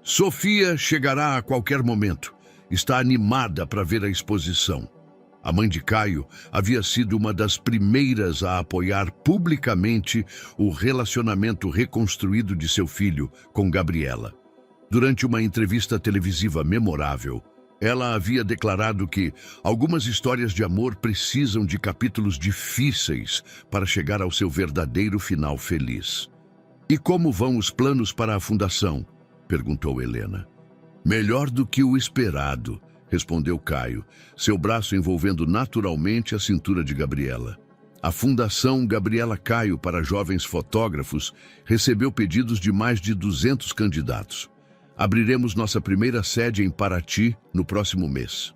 Sofia chegará a qualquer momento. Está animada para ver a exposição. A mãe de Caio havia sido uma das primeiras a apoiar publicamente o relacionamento reconstruído de seu filho com Gabriela. Durante uma entrevista televisiva memorável, ela havia declarado que algumas histórias de amor precisam de capítulos difíceis para chegar ao seu verdadeiro final feliz. E como vão os planos para a fundação? Perguntou Helena. Melhor do que o esperado, respondeu Caio, seu braço envolvendo naturalmente a cintura de Gabriela. A Fundação Gabriela Caio para Jovens Fotógrafos recebeu pedidos de mais de 200 candidatos. Abriremos nossa primeira sede em Paraty no próximo mês.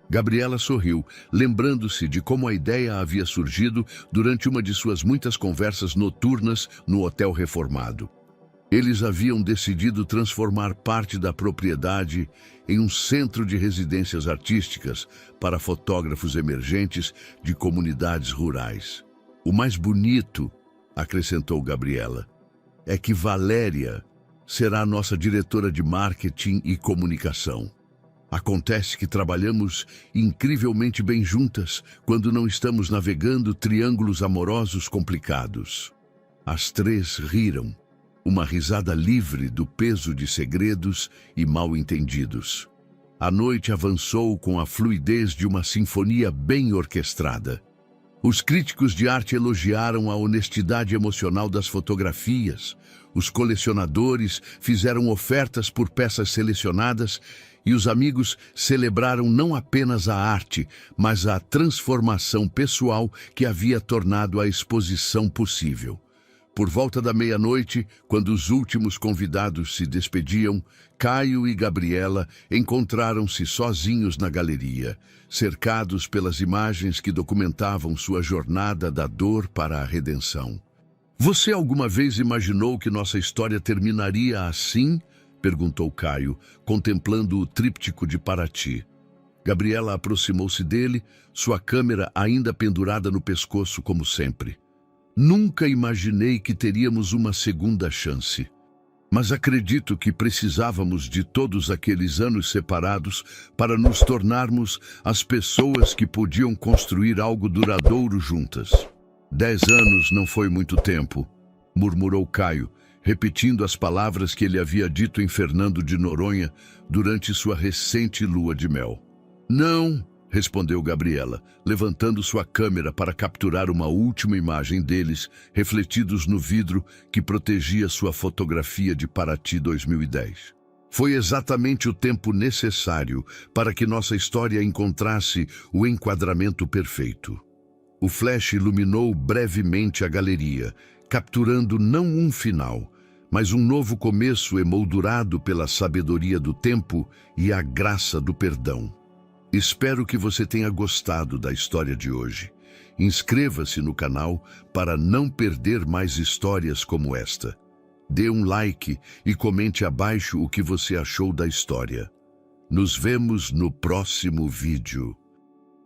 Gabriela sorriu, lembrando-se de como a ideia havia surgido durante uma de suas muitas conversas noturnas no hotel reformado. Eles haviam decidido transformar parte da propriedade em um centro de residências artísticas para fotógrafos emergentes de comunidades rurais. O mais bonito, acrescentou Gabriela, é que Valéria será nossa diretora de marketing e comunicação. Acontece que trabalhamos incrivelmente bem juntas quando não estamos navegando triângulos amorosos complicados. As 3 riram, uma risada livre do peso de segredos e mal-entendidos. A noite avançou com a fluidez de uma sinfonia bem orquestrada. Os críticos de arte elogiaram a honestidade emocional das fotografias, os colecionadores fizeram ofertas por peças selecionadas e os amigos celebraram não apenas a arte, mas a transformação pessoal que havia tornado a exposição possível. Por volta da meia-noite, quando os últimos convidados se despediam, Caio e Gabriela encontraram-se sozinhos na galeria, cercados pelas imagens que documentavam sua jornada da dor para a redenção. Você alguma vez imaginou que nossa história terminaria assim? Perguntou Caio, contemplando o tríptico de Paraty. Gabriela aproximou-se dele, sua câmera ainda pendurada no pescoço como sempre. Nunca imaginei que teríamos uma segunda chance. Mas acredito que precisávamos de todos aqueles anos separados para nos tornarmos as pessoas que podiam construir algo duradouro juntas. 10 anos não foi muito tempo, murmurou Caio, repetindo as palavras que ele havia dito em Fernando de Noronha durante sua recente lua de mel. Não, respondeu Gabriela, levantando sua câmera para capturar uma última imagem deles, refletidos no vidro que protegia sua fotografia de Paraty 2010. Foi exatamente o tempo necessário para que nossa história encontrasse o enquadramento perfeito. O flash iluminou brevemente a galeria, capturando não um final, mas um novo começo emoldurado pela sabedoria do tempo e a graça do perdão. Espero que você tenha gostado da história de hoje. Inscreva-se no canal para não perder mais histórias como esta. Dê um like e comente abaixo o que você achou da história. Nos vemos no próximo vídeo.